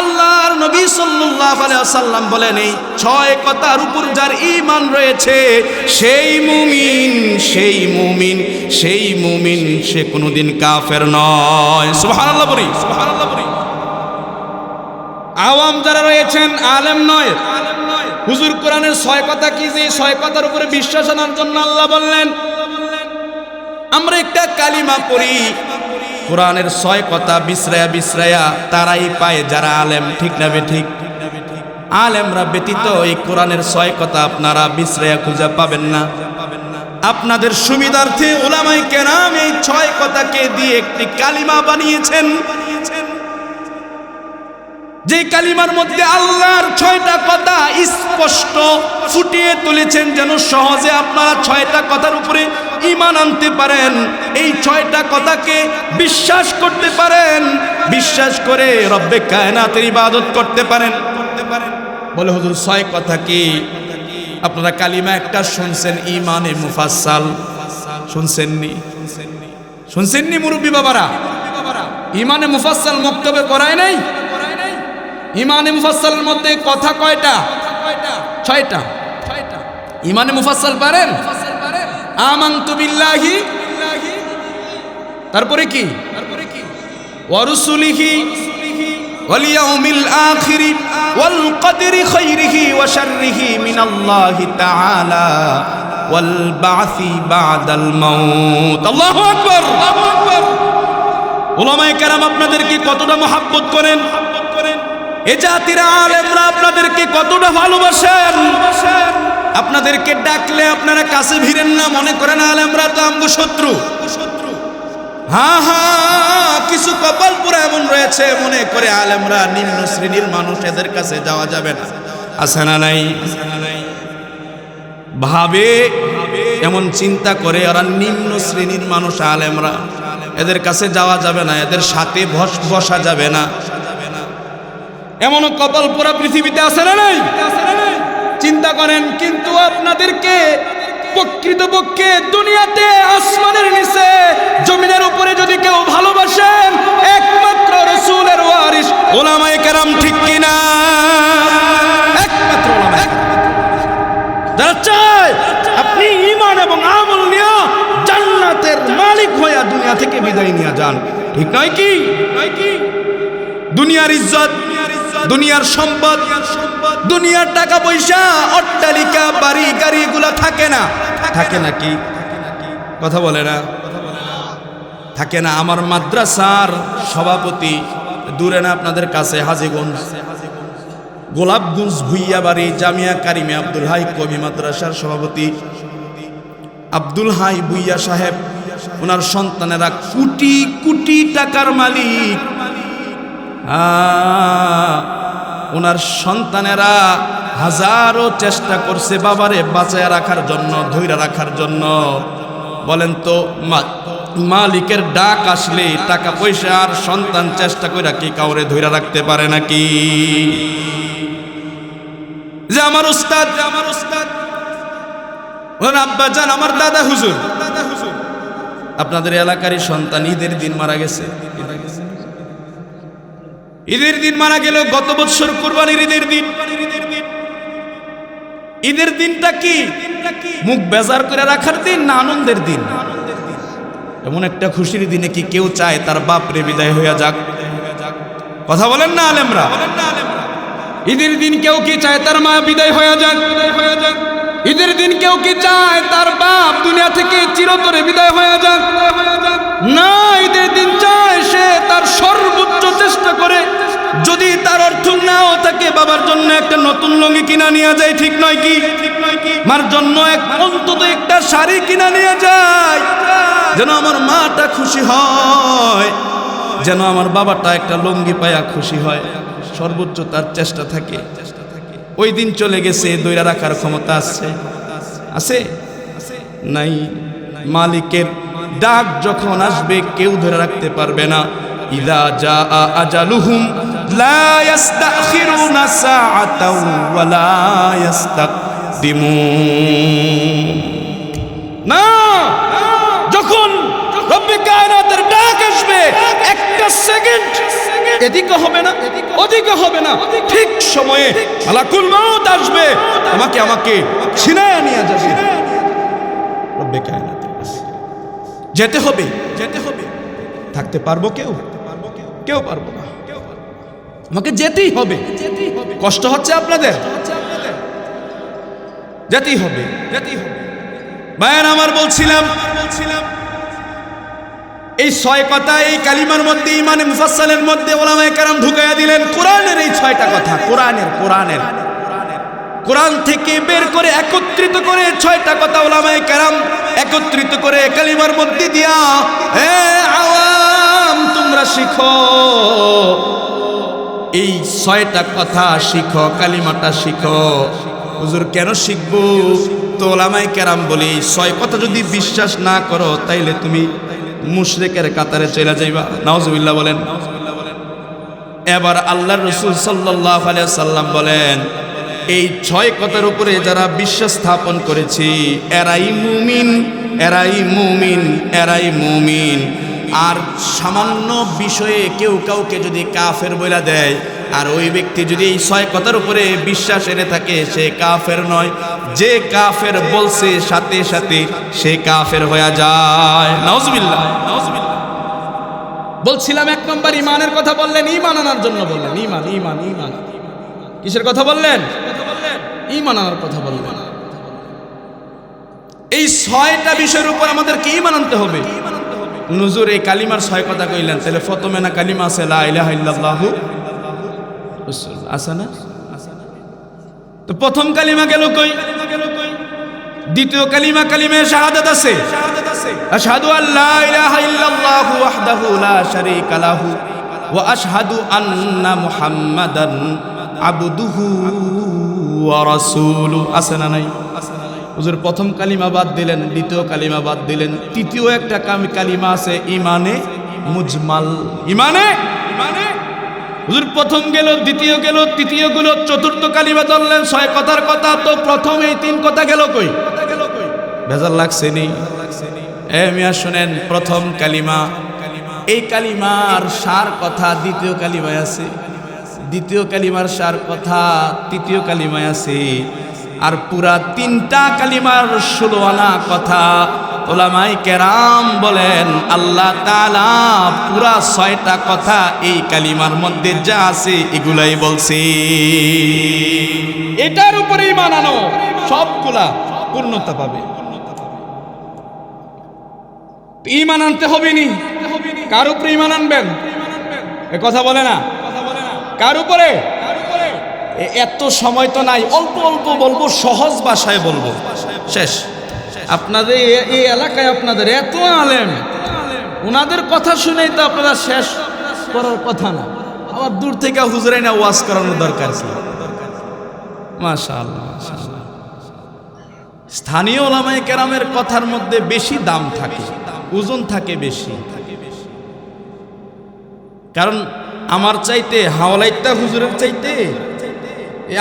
[SPEAKER 1] আল্লাহর নবী সাল্লাল্লাহু আলাইহি ওয়াসাল্লাম বলেন, এই 6 কথার উপর যার ঈমান রয়েছে সেই মুমিন, সে কোনোদিন কাফের নয়। সুবহানাল্লাহ বলি, সুবহানাল্লাহ বলি। আওয়াম যারা রয়েছেন, আলেম নয়, হুজুর কোরআনের 6 কথা কি, যে 6 কথার উপরে বিশ্বাস আনার জন্য আল্লাহ বললেন। আমরা একটা কালিমা পড়ি, কোরআনের 6 কথা বিশ্রায়া তারাই পায় যারা আলেম। ঠিক না বেঠিক? আলেমরা ব্যতীত এই কোরআনের 6 কথা আপনারা বিশ্রায়া খুঁজে পাবেন না। আপনাদের সুবিধার্থে উলামায়ে কেরাম এই 6 কথাকে দিয়ে একটি কালিমা বানিয়েছেন, যে কালিমার মধ্যে আল্লাহর 6টা কথা স্পষ্ট ফুটিয়ে তুলেছেন, যেন সহজে আপনারা 6টা কথার উপরে ঈমান আনতে পারেন, এই 6টা কথাকে বিশ্বাস করতে পারেন, বিশ্বাস করে রব্বে কায়নাতের ইবাদত করতে পারেন। বলে হুজুর 6 কথা কি? আপনারা কালিমা একটা শুনছেন, ঈমানে মুফাসসাল শুনছেননি মুরব্বী বাবারা? ঈমানে মুফাসসাল মক্তবে করায় নাই? ঈমানে মুফাসসালের মধ্যে কথা কয়টা? 6টা। ঈমানে মুফাসসাল পারেন? আমানতু বিল্লাহি, তারপরে কি? ওয়া রুসুলিহি ওয়াল ইয়াউমিল আখির ওয়াল কদরি খাইরিহি ওয়া শাররিহি মিনাল্লাহি তাআলা ওয়াল বা'সি বা'দাল মাউত। আল্লাহু আকবার, আল্লাহু আকবার। উলামায়ে কেরাম আপনাদেরকে কতটা মহব্বত করেন, এ জাতির আলেমরা আপনাদেরকে কতটা ভালোবাসেন। আপনাদেরকে ডাকলে আপনারা কাছে ভিড়েন না, মনে করেন আলেমরা তো আমগো শত্রু। কিছু কপাল পুরা এমন রয়েছে, মনে করে আলেমরা নিম্ন শ্রেণীর মানুষ, এদের কাছে যাওয়া যাবে না। আছে না নাই? ভাবে এমন চিন্তা করে ওরা নিম্ন শ্রেণীর মানুষ আলেমরা, এদের কাছে যাওয়া যাবে না, এদের সাথে বসা যাবে না। এমনও কপাল পোড়া পৃথিবীতে আছে না নাই? চিন্তা করেন। কিন্তু আপনাদেরকে প্রকৃতপক্ষে দুনিয়াতে আসমানের নিচে জমিনের উপরে যদি কেউ ভালোবাসেন, একমাত্র রাসূলের ওয়ারিস উলামায়ে কেরাম, ঠিক কিনা? একমাত্র উলামায়ে কেরাম যারা চায় আপনি ঈমান এবং আমল নিয়ে জান্নাতের মালিক হয়ে দুনিয়া থেকে বিদায় নিয়ে যান, ঠিক নয় কি? দুনিয়ার ইজ্জত, দুনিয়ার সম্পদ, দুনিয়ার টাকা পয়সা, অট্টালিকা, বাড়ি গাড়ি এগুলা থাকে না? থাকে নাকি? কথা বলে না? থাকে না। আমার মাদ্রাসার সভাপতি, দূরে না আপনাদের কাছে, হাজীগঞ্জ গোলাপগঞ্জ ভুইয়াবাড়ি জামিয়া কারিমে আব্দুল হাই কবি মাদ্রাসার সভাপতি আব্দুল হাই ভুইয়া সাহেব, ওনার সন্তানেরা কোটি কোটি টাকার মালিক। ওনার সন্তানেরা হাজারো চেষ্টা করছে বাবারে বাঁচায় রাখার জন্য, ধইরা রাখার জন্য। বলেন তো, মালিকের ডাক আসলে টাকা পয়সা আর সন্তান চেষ্টা করে কি কাউরে ধইরা রাখতে পারে নাকি? যে আমার উস্তাদ, ওর আব্বা জান, আমার দাদা হুজুর, আপনাদের এলাকারই সন্তান ঈদের দিন মারা গেছে। ঈদের দিন মারা গেল গত বছর কুরবানির ঈদের দিন। ঈদের দিনটা কি মুখ বেজার করে রাখার দিন না আনন্দের দিন? এমন একটা খুশির দিনে কি কেউ চায় তার বাপরে বিদায় হইয়া যাক? কথা বলেন না আলেমরা? ঈদের দিন কেউ কি চায় তার মা বিদায় হইয়া যাক? ঈদের দিন কেউ কি চায় তার বাপ দুনিয়া থেকে চিরতরে বিদায় হয়ে যাক? না, ঈদের দিন চায় সে তার সর্বোচ্চ চেষ্টা করে, যদি তার অর্থ নাও থাকে, বাবার জন্য একটা নতুন লুঙ্গি কিনা নিয়ে যায়, ঠিক নয় কি? মার জন্য অন্তত একটা শাড়ি কিনা নিয়ে যায়, যেন আমার মাটা খুশি হয়, যেন আমার বাবাটা একটা লুঙ্গি পায়া খুশি হয়। সর্বোচ্চ তার চেষ্টা থাকে। ওই দিন চলে গেছে, দইরা রাখার ক্ষমতা আছে? আছে? নাই। মালিকের ডাক যখন আসবে কেউ ধরে রাখতে পারবে না। ইযা জাআ আজালুহুম লা ইস্তাখিরুনা সাআতাও ওয়া লা ইস্তাকদিমুন। না, যখন রব্বে কায়নাতের ডাক আসবে, একটা সেকেন্ড এদিকে হবে না, ওদিকে হবে না, ঠিক সময়ে মালাকুল মউত আসবে, আমাকে ছিনায়া নিয়ে যাবে। রব্বে কায়নাতের কাছে যেতে হবে। থাকতে পারবো কেউ? কেউ পারবো না। আমাকে যেতেই হবে। কষ্ট হচ্ছে আপনাদের? যেতেই হবে। ভাইয়ের আমার, বলছিলাম এই 6 কথা, এই কালিমার মধ্যে, ইমানে মুফাসসালের মধ্যে উলামায়ে কেরাম ঢুকাইয়া দিলেন কোরআনের এই 6টা কথা। কোরআন থেকে বের করে একত্রিত করে 6টা কথা উলামায়ে কেরাম একত্রিত করে কালিমার মধ্যে দিয়া, হে আওয়াম তোমরা শিখো, এই 6টা কথা শিখো, কালিমাটা শিখো। হুজুর কেন শিখবো? তো উলামায়ে কেরাম বলে, এই 6 কথা যদি বিশ্বাস না করো তাইলে তুমি মুশরিকের কাতারে চলে যাইবা। নাউজুবিল্লাহ বলেন। এবার আল্লাহর রাসূল সাল্লাল্লাহু আলাইহি ওয়াসাল্লাম বলেন, এই 6 কথার উপরে যারা বিশ্বাস স্থাপন করেছে এরাই মুমিন। আর সামান্য বিষয়ে কেউ কাউকে যদি কাফের বলে দেয়, আর ওই ব্যক্তি যদি এই 6 কথার উপরে বিশ্বাস এনে থাকে, সে কাফের নয়। যে কাফের বলছে সাথে সাথে সে কাফের হয়ে যায়। নাউজুবিল্লাহ। বলছিলাম 1 নম্বর ঈমানের কথা বললেন, ঈমান আনার জন্য বললেন। ঈমান কিসের কথা বললেন? ঈমান আনার কথা বললেন। এই 6টা বিষয়ের উপর আমাদেরকে ঈমান আনতে হবে। হুজুর এই কালিমার 6 কথা কইলেন, তাহলে প্রথমে না কালিমা আছে লা ইলাহা ইল্লাল্লাহু রাসূলুল্লাহ, আছে না? তো প্রথম কালিমা গেল কই? দ্বিতীয় কালিমা শাহাদাত আছে। আশহাদু আল্লা ইলাহা ইল্লাল্লাহু ওয়াহদাহু লা শারীকা লাহু ওয়া আশহাদু আন্না মুহাম্মাদান আবদুহু ওয়া রাসূলুহু, আছে না নাই? হুজুর প্রথম কালিমা বাদ দিলেন, দ্বিতীয় কালিমা বাদ দিলেন, তৃতীয় একটা কালিমা আছে ইমানে মুজমাল। হুজুর প্রথম গেল, দ্বিতীয় গেল, তৃতীয় গেল, চতুর্থ কালিমা ধরলেন, 6 কথার কথা, তো প্রথম এই 3 কথা গেল কই? ভেজাল লাগছে নি? মিয়া শুনেন, প্রথম কালিমা, এই কালিমার সার কথা দ্বিতীয় কালিমায় আছে, দ্বিতীয় কালিমার সার কথা তৃতীয় কালিমায় আছে, আর পুরা 3টা কালিমার 16 আনা কথা উলামায়ে কেরাম বলেন আল্লাহ তাআলা পুরা 6টা কথা এই কালিমার মধ্যে যা আছে এগুলাই বলছে। এটার উপরে ঈমান আনো, সবগুলা পূর্ণতা পাবে। ঈমান আনতে হবে নি? কার উপরে ঈমান আনবেন? এ কথা বলে না, কার উপরে? এত সময় তো নাই, অল্প অল্প বলবো, সহজ ভাষায় বলবো, শেষ। আপনাদের এই এলাকায় আপনাদের এত আলেম, ওনাদের কথা শুনেই তো আপনারা শেষ করার কথা না, আবার দূর থেকে হুজুরাই না ওয়াজ করানোর দরকার ছিল। মাশাআল্লাহ, মাশাআল্লাহ। স্থানীয় উলামায়ে কেরামের কথার মধ্যে বেশি দাম থাকে, ওজন থাকে বেশি। কারণ আমার চাইতে হাওলাইত্যা হুজুরের চাইতে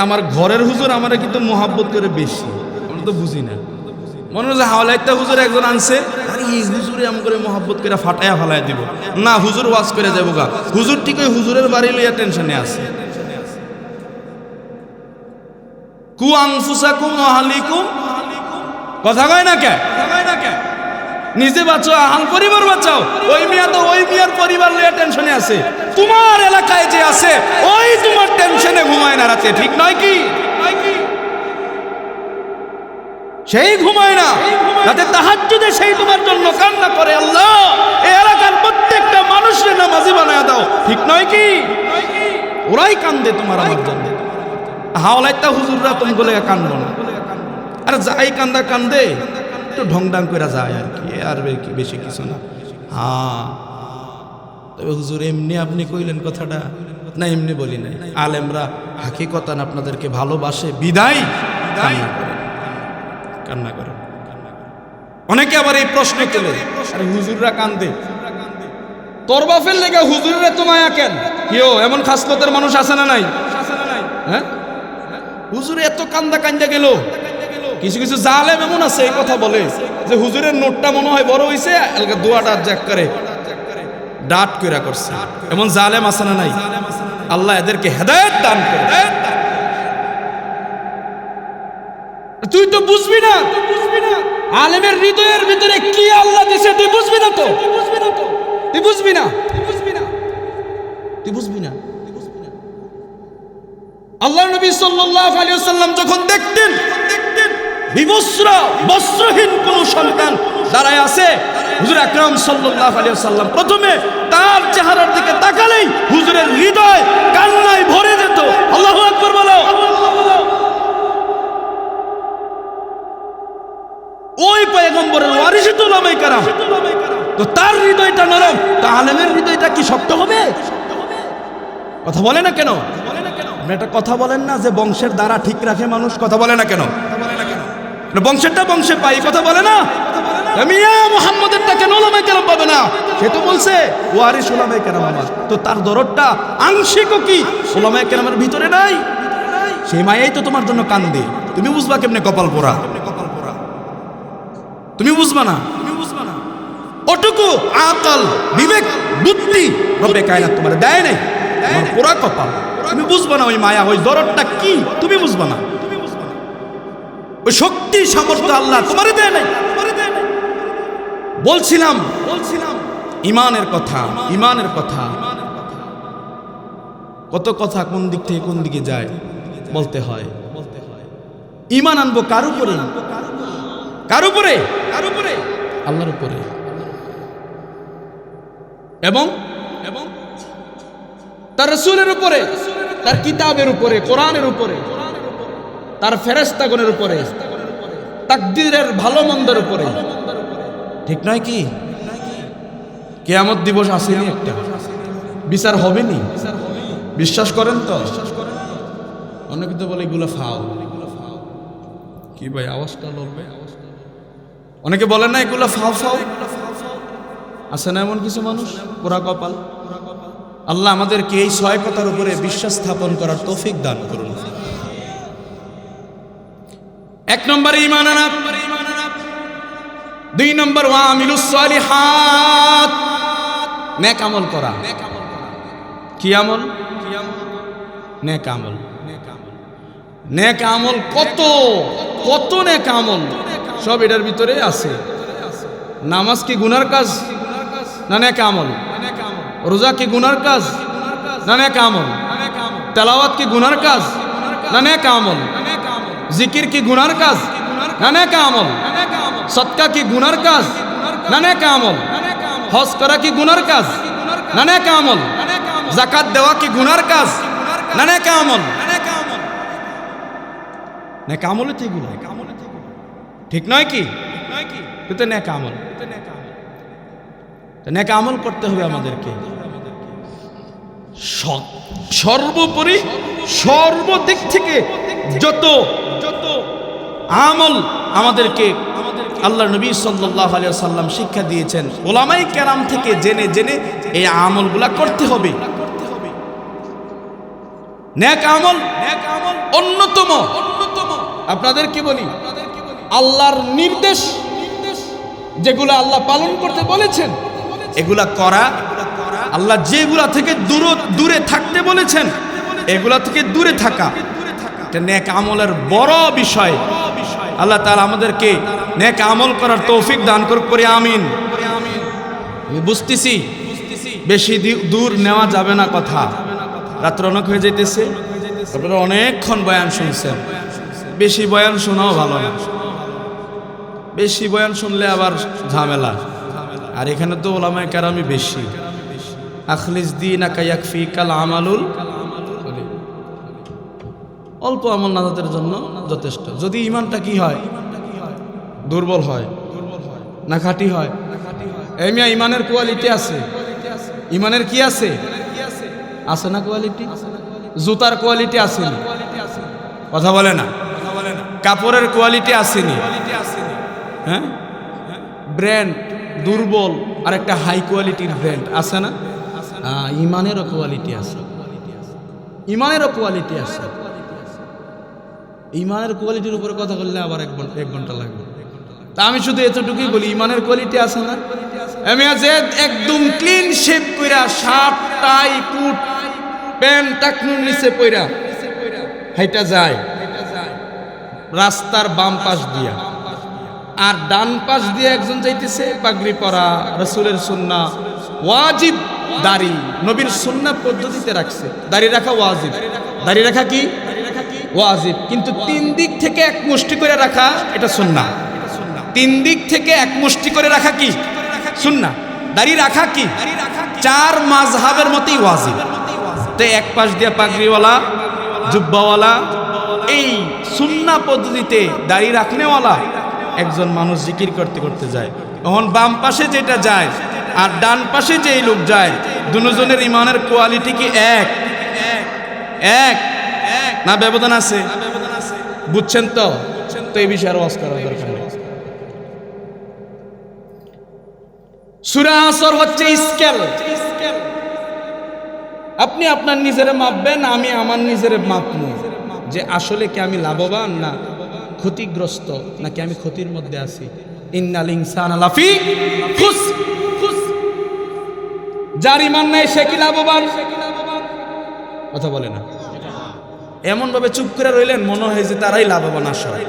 [SPEAKER 1] আমার ঘরের হুজুর আমারে কিন্তু মোহাব্বত করে বেশি। আমরা তো বুঝি না, মনে হয় হাওলাইত্যা হুজুর একজন আনছে, আরে এই হুজুরে আম করে মোহাব্বত করে ফাটাইয়া ফালাই দিব না, হুজুর ওয়াজ করে যাবো গা। হুজুর ঠিক ওই হুজুরের বাড়ি লইয়া টেনশনে আছে। কু আনফুসাকুম ওয়া আহলিকুম, কথা কয় না কে? নিজে বাঁচো, আহাল পরিবার বাঁচাও। ওই মিয়া তো ওই মিয়ার পরিবার লইয়া টেনশনে আছে, তোমার এলাকায় যে আছে ওই তোমার টেনশনে ঘুমায় না রাতে, ঠিক নয় কি? সেই ঘুমায় না রাতে, তাহাজ্জুদে সেই তোমার জন্য কান্না করে, আল্লাহ এই এলাকার প্রত্যেকটা মানুষের নামাজি বানায় দাও, ঠিক নয় কি? ওরাই কান্দে তোমার আমার জন্য। হাওলাইত্যা হুজুররা তুমি বলে কান্দো না, আর যাই কান্দা কান্দে একটু ঢংডাং করে যায় আর কি, আর কি বেশি কিছু না। হ্যাঁ, তবে হুজুর এমনি আপনি কইলেন কথাটা না, এমনি বলি নাই। আলেমরা হাকিকতান আপনাদেরকে ভালোবাসে বিদায় কান্না করে। অনেকে আবার এই প্রশ্ন তোলে, আরে হুজুররা কান্দে, তোর বাপের লেগে হুজুরের তো মায়া কেন? কেউ এমন খাসলতের মানুষ আছে না নাই? হ্যাঁ, হুজুর এত কান্দা কান্দা গেল। কিছু কিছু জালেম এমন আছে এই কথা বলে যে হুজুরের নোটটা মনে হয় বড় হইছে, দোয়াটা জ্যাক করে ডাট কইরা করছে। এমন জালেম আছে না নাই? আল্লাহ এদেরকে হেদায়েত দান করে। তুই তো বুঝবি না, আলেমের হৃদয়ের ভিতরে কি আল্লাহ দিছে তুই বুঝবি না তো, তুই বুঝবি না, তুই বুঝবি না। আল্লাহ নবী সাল্লাল্লাহু আলাইহি ওয়াসাল্লাম যখন দেখতেন বিবস্ত্র বস্ত্রহীন কোন সন্তান দাঁড়ায় আছে, হুজুর আকরাম সাল্লাল্লাহু আলাইহি ওয়াসাল্লাম প্রথমে তার চেহারার দিকে তাকালেই হুজুরের হৃদয় কান্নায় ভরে যেত। আল্লাহু আকবার বলো। ওই পয়গম্বরের ওয়ারিসে তো উলামায়ে কেরাম, তো তার হৃদয়টা নরম, তা আলেমের হৃদয়টা কি শক্ত হবে? কথা বলে না কেন? আপনি একটা কথা বলেন না যে বংশের দ্বারা ঠিক রাখে মানুষ, কথা বলে না কেন? বংশেরটা বংশে পাই, কথা বলে না। মিয়া মুহাম্মদেরটা কেন উলামায়ে কেরাম পাবে না? সে তো বলছে ওয়ারিস উলামায়ে কেরাম আমার, তো তার দরদটা আংশিকও কি উলামায়ে কেরামের ভিতরে নাই? সেই মায়াই তো তোমার জন্য কান্দে। তুমি বুঝবা কেমনে কপাল পোড়া? তুমি বুঝবা না, ওটুকু আকল বিবেক বুদ্ধি রব্বে কায়নাত তোমার দেয় নাই, তোমার পোড়া কপাল। তুমি বুঝবা না ওই মায়া, ওই দরদটা কি তুমি বুঝবা না। ওই শক্তি সামর্থ্য আল্লাহ তোমারে দেয় নাই। বলছিলাম ইমানের কথা, ইমানের কথা। কত কথা কোন দিক থেকে কোন দিকে যায় বলতে হয়। ইমান আনবো কার উপরে? কার উপরে? আল্লাহর উপরে। এবং তার রাসূলের উপরে, তার কিতাবের উপরে, কোরআনের উপরে, তার ফেরেশতাগণের উপরে, তাকদীরের ভালো মন্দের উপরে, ঠিক নয় কি? কিয়ামত দিবস আসেনি, একটা বিচার হবে নি, বিশ্বাস করেন তো? অনেকে তো বলে এগুলো ফাও। কি ভাই আওয়াজটা লড়বে? অনেকে বলেন না এগুলো ফাও ফাও। আছে না এমন কিছু মানুষ পোড়া কপাল? আল্লাহ আমাদেরকে এই 6 কথার উপরে বিশ্বাস স্থাপন করার তৌফিক দান করুন। 1 নম্বরে ঈমান আনা, 2 নম্বর ওয়া আমিলুস সালিহাত, নেক আমল করা। কি আমল? নেক আমল। নেক আমল কত কত নেক আমল সব এটার ভিতরে আছে। নামাজ কি গুনার কাজ না নেক আমল? রোজা কি গুনার কাজ না নেক আমল? তেলাওয়াত কি গুনার কাজ না নেক আমল? জিকির কি গুনার কাজ না নেক আমল? সদকা কি গুনার কাজ না নেক আমল? হজ করা কি গুনার কাজ না নেক আমল? যাকাত দেওয়া কি গুনার কাজ না নেক আমল? নেক আমলে তো এগুলো, ঠিক নয় কি? কিন্তু নেক আমল, নেক আমল করতে হবে আমাদেরকে। সর্বোপরি সর্বদিক থেকে যত আমল আমাদেরকে আল্লাহর নবী সাল্লাল্লাহু আলাইহি ওয়াসাল্লাম শিক্ষা দিয়েছেন, ওলামায়ে কেরাম থেকে জেনে জেনে এই আমলগুলা করতে হবে। নেক আমল অন্যতম, আপনাদেরকে বলি, আল্লাহর নির্দেশ যেগুলো আল্লাহ পালন করতে বলেছেন এগুলা করা, আল্লাহ যেগুলা থেকে দূরে থাকতে বলেছেন এগুলা থেকে দূরে থাকা, এটা নেক আমলের বড় বিষয়। আল্লাহ তাআলা আমাদেরকে নেক আমল করার তৌফিক দান করুক, পড়ি আমিন। আমি বুঝতেছি বেশি দূর নেওয়া যাবে না কথা, রাত্র অনেক হয়ে যাইতেছে, আপনারা অনেকক্ষণ বয়ান শুনছেন। বেশি বয়ান শোনাও ভালো না, বেশি বয়ান শুনলে আবার ঝামেলা। আর এখানে তো ওলামায়ে কেরামই বেশি। আখলিস দীনাকা ইয়াকফিকাল আমালুল, অল্প আমল নাজাতের জন্য যথেষ্ট। যদি ইমানটা কি হয়, দুর্বল হয় না খাঁটি হয়? এই মিয়া ইমানের কোয়ালিটি আছে, ইমানের কি আছে? আছে না কোয়ালিটি? জুতার কোয়ালিটি আসেনি, কথা বলে না। কাপড়ের কোয়ালিটি আসেনি, হ্যাঁ? ব্র্যান্ড দুর্বল আর একটা হাই কোয়ালিটির ব্র্যান্ড আছে না? ইমানেরও কোয়ালিটি আছে, ইমানেরও কোয়ালিটি আছে। ইমানের কোয়ালিটির উপরে কথা বললে আবার 1 ঘন্টা লাগবে। তা আমি শুধু এতটুকুই বলি, ইমানের কোয়ালিটি আছে না? আমি আজ একদম ক্লিন শেপ কইরা, শার্ট টাই কোট প্যান্ট টাকনুর নিচে পইরা হাইটা যায় রাস্তার বাম পাশ দিয়া, আর ডান পাশ দিয়ে একজন যাইতেছে পাগড়ি পরা, রাসূলের সুন্নাহ ওয়াজিব, দাড়ি নবীর সুন্নাহ পদ্ধতিতে রাখছে। দাড়ি রাখা ওয়াজিব, দাড়ি রাখা কি ওয়াজিব, কিন্তু 3 দিক থেকে এক মুষ্টি করে রাখা এটা সুন্নাহ। 3 দিক থেকে এক মুষ্টি করে রাখা কি সুন্নাহ, দাড়ি রাখা কি 4 মাযহাবের মতই ওয়াজিব। তো এক পাশ দিয়ে পাগড়িওয়ালা, জুব্বাওয়ালা, এই সুন্নাহ পদ্ধতিতে দাড়ি রাখনেওয়ালা একজন মানুষ জিকির করতে করতে যায়। তখন বাম পাশে যেটা যায় আর ডান পাশে যেই লোক যায়, দুজনের ইমানের কোয়ালিটি কি এক না ব্যবধান আছে? বুঝছেন তো? তো এই বিষয়ে আর ওয়াজ করার দরকার নেই। সূরা আসর হচ্ছে স্কেল। আপনি আপনার নিজেরে মাপবেন, আমি আমার নিজেরে মাপবো যে আসলে কি আমি লাভবান না ক্ষতিগ্রস্ত, নাকি আমি ক্ষতির মধ্যে আছি। ইন্নাল ইনসানা লাফি খুসর, যার ঈমান নাই সে কি লাভবান? কথা বলে না। এমন ভাবে চুপ করে রইলেন মনে হয় যে তারাই লাভবান। আসলে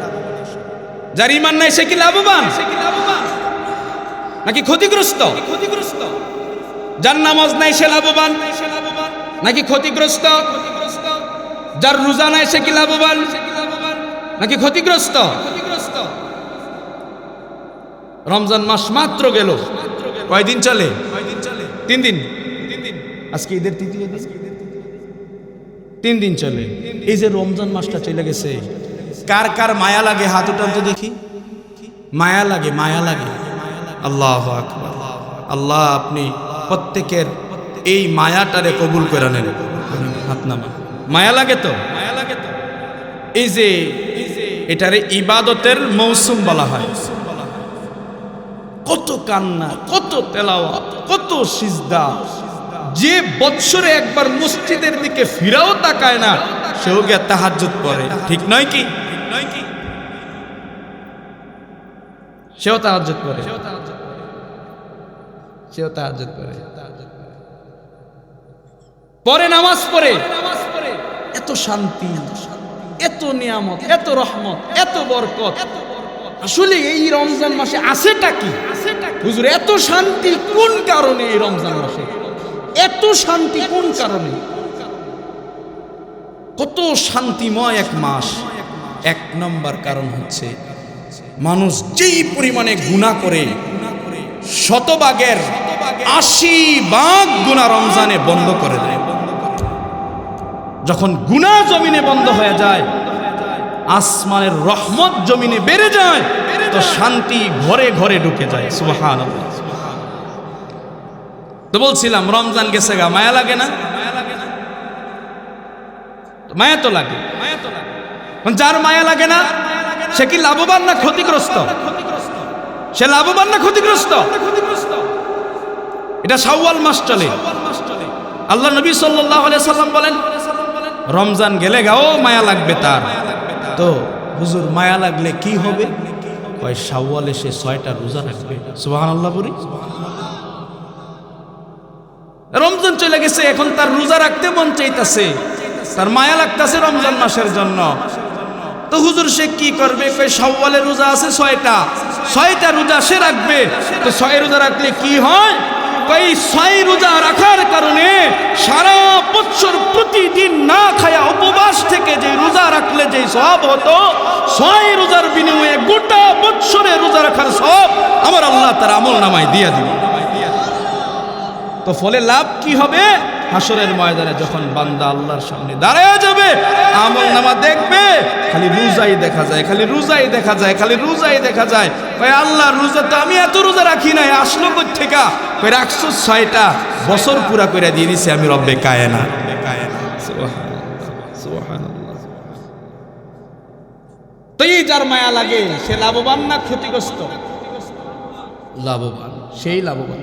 [SPEAKER 1] যার ঈমান নাই সে কি লাভবান নাকি ক্ষতিগ্রস্ত? যার নামাজ নাই সে লাভবান নাকি ক্ষতিগ্রস্ত? যার রোজা নাই সে কি লাভবান নাকি ক্ষতিগ্রস্ত? রমজান মাস মাত্র গেল, কয়দিন চলে? 3 দিন। আজকে ঈদের 3 দিন চলে। এই যে রমজান মাসটা চলে গেছে, কার কার মায়া লাগে হাত উঠান তো দেখি। মায়া লাগে, মায়া লাগে। আল্লাহু আকবার। আল্লাহ আপনি প্রত্যেকের এই মায়াটারে কবুল করে নেন। হাত নামা। মায়া লাগে তো? এই যে এটারে ইবাদতের মৌসুম বলা হয়। কত কান্না, কত তেলাওয়াত, কত সিজদা, যে বৎসরে একবার মসজিদের দিকে ফিরাও তাকায় না সেও গিয়ে তাহাজ্জুদ পড়ে, ঠিক নয় কি? সেও তাহাজ্জুদ পড়ে, সেও তাহাজ্জুদ পড়ে, পরে নামাজ পড়ে। এত শান্তি, এত নিয়ামত, এত রহমত, এত বরকত আসলে এই রমজান মাসে আছেটা কি? হুজুর এত শান্তি কোন কারণে? এই রমজান মাসে এত শান্তি কোন কারণে? কত শান্তিময় এক মাস। এক নম্বর কারণ হচ্ছে মানুষ যেই পরিমাণে গুনাহ করে, শতভাগের 80 গুনাহ রমজানে বন্ধ করে দেয়। যখন গুনাহ জমিনে বন্ধ হয়ে যায়, আসমানের রহমত জমিনে বেড়ে যায়, তো শান্তি ঘরে ঘরে ঢুকে যায়। সুবহানাল্লাহ। তো বলছিলাম রমজান গেছে গা, মায়া লাগে না? মায়া তো লাগে। যার মায়া লাগে না সে কি লাভবান না ক্ষতিগ্রস্ত? সে লাভবান না ক্ষতিগ্রস্ত? এটা শাওয়াল মাস চলে। আল্লাহ নবী সাল্লাল্লাহু আলাইহি সাল্লাম বলেন রমজান গেলে গাও মায়া লাগবে তার। তো হুজুর মায়া লাগলে কি হবে? কয় শাওয়ালে সে 6টা রোজা রাখবে। সুবহানাল্লাহ বলি। রমজান চলে গেছে, এখন তার রোজা রাখতে মন চাইতেছে, তার মায়া লাগতেছে রমজান মাসের জন্য। তো হুজুর সে কি করবে? কয় শাওয়ালে রোজা আছে 6টা রোজা সে রাখবে। তো 6 রোজা রাখলে কি হয়? কই 6 রোজা রাখার কারণে সারা বছর প্রতিদিন না খায়া উপবাস থেকে যে রোজা রাখলে যে সওয়াব হতো, 6 রোজার বিনিময়ে গোটা বছরে রোজা রাখার সওয়াব আমার আল্লাহ তার আমলনামায় দিয়ে দিবে। তো ফলে লাভ কি হবে? হাসরের ময়দানে যখন বান্দা আল্লাহর সামনে দাঁড়ায় যাবে, আমলনামা দেখবে খালি রোজাই দেখা যায়, খালি রোজাই দেখা যায়, খালি রোজাই দেখা যায়। কয় আল্লাহ রোজা তো আমি এত রোজা রাখি নাই, আসলো কই থেকে? কয় রাখছো 6টা, বছর পুরা করে দিয়ে দিছি আমি রব্বে কায়নাত। সুবহানাল্লাহ। তো এই যার মায়া লাগে সে লাভবান না ক্ষতিগ্রস্ত? লাভবান, সেই লাভবান।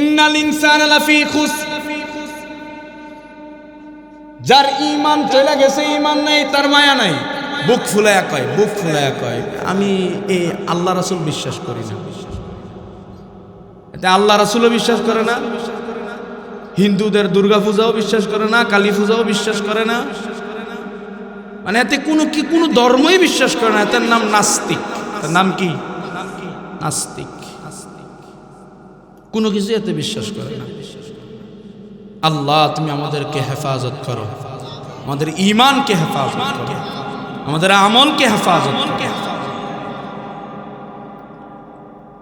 [SPEAKER 1] ইন্নাল ইনসানা লাফি খুসর। যার ঈমান চলে গেছে, ঈমান নাই, তার মায়া নাই, বুক ফুলায়া কয়, বুক ফুলায়া কয় আমি এই আল্লাহ রাসূল বিশ্বাস করি না। এটা আল্লাহ রাসূলও বিশ্বাস করে না, হিন্দুদের দুর্গা পূজাও বিশ্বাস করে না, কালী পূজাও বিশ্বাস করে না, মানে এতে কোনো ধর্মই বিশ্বাস করে না। এটার নাম নাস্তিক। তার নাম কি? নাস্তিক। কোনো কিছু এতে বিশ্বাস করে না। আল্লাহ তুমি আমাদেরকে হেফাজত করো, আমাদের ঈমানকে হেফাজত করো, আমাদের আমলকে হেফাজত করো।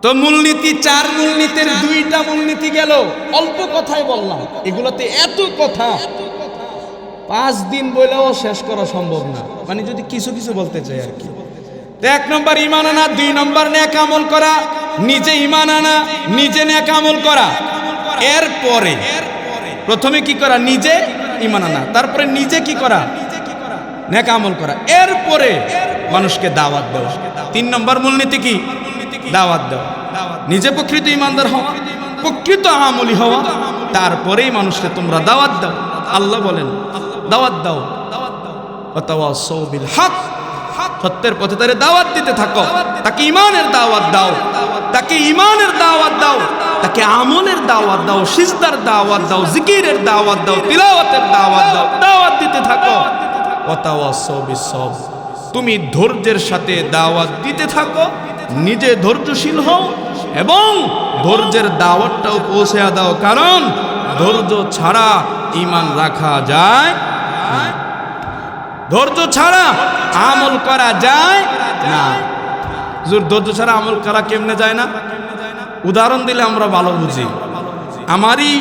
[SPEAKER 1] তো মূলনীতি 4 মূলনীতির 2টা মূলনীতি গেল, অল্প কথাই বললাম। এগুলোতে এত কথা 5 দিন বলেও শেষ করা সম্ভব না, মানে যদি কিছু কিছু বলতে চাই আর কি। 1 নম্বর ঈমান আনা, 2 নম্বর নেক আমল করা, নিজে ঈমান আনা, নিজে নেক আমল করা। এরপরে প্রথমে কি করা? নিজে ঈমান আনা, তারপরে নিজে কি করা? নেক আমল করা, এরপরে মানুষকে দাওয়াত দেওয়া। 3 নম্বর মূলনীতি কি? দাওয়াত দেওয়া। নিজে প্রকৃত ঈমানদার হওয়া, প্রকৃত আমলি হওয়া, তারপরেই মানুষকে তোমরা দাওয়াত দাও। আল্লাহ বলেন দাওয়াত দাও, ওয়াতাওয়াসাউ বিল হক, সত্যের পথে তারে দাওয়াত দিতে থাকো। তাকে ঈমানের দাওয়াত দাও, তাকে ঈমানের দাওয়াত দাও, তাকে আমলের দাওয়াত দাও, সিজদার দাওয়াত দাও, জিকিরের দাওয়াত দাও, তিলাওয়াতের দাওয়াত দাও, দাওয়াত দিতে থাকো। ওয়াতাওয়াসাউ বিস সবর, তুমি ধৈর্যের সাথে দাওয়াত দিতে থাকো, নিজে ধৈর্যশীল হও এবং ধৈর্যের দাওয়াতটাও পৌঁছে দাও, কারণ ধৈর্য ছাড়া ঈমান রাখা যায় না, ধৈর্য ছাড়া আমল করা যায় না। ধৈর্য ছাড়া আমল করা কেমনে যায় না? উদাহরণ দিলে আমরা ভালো বুঝি। আমারই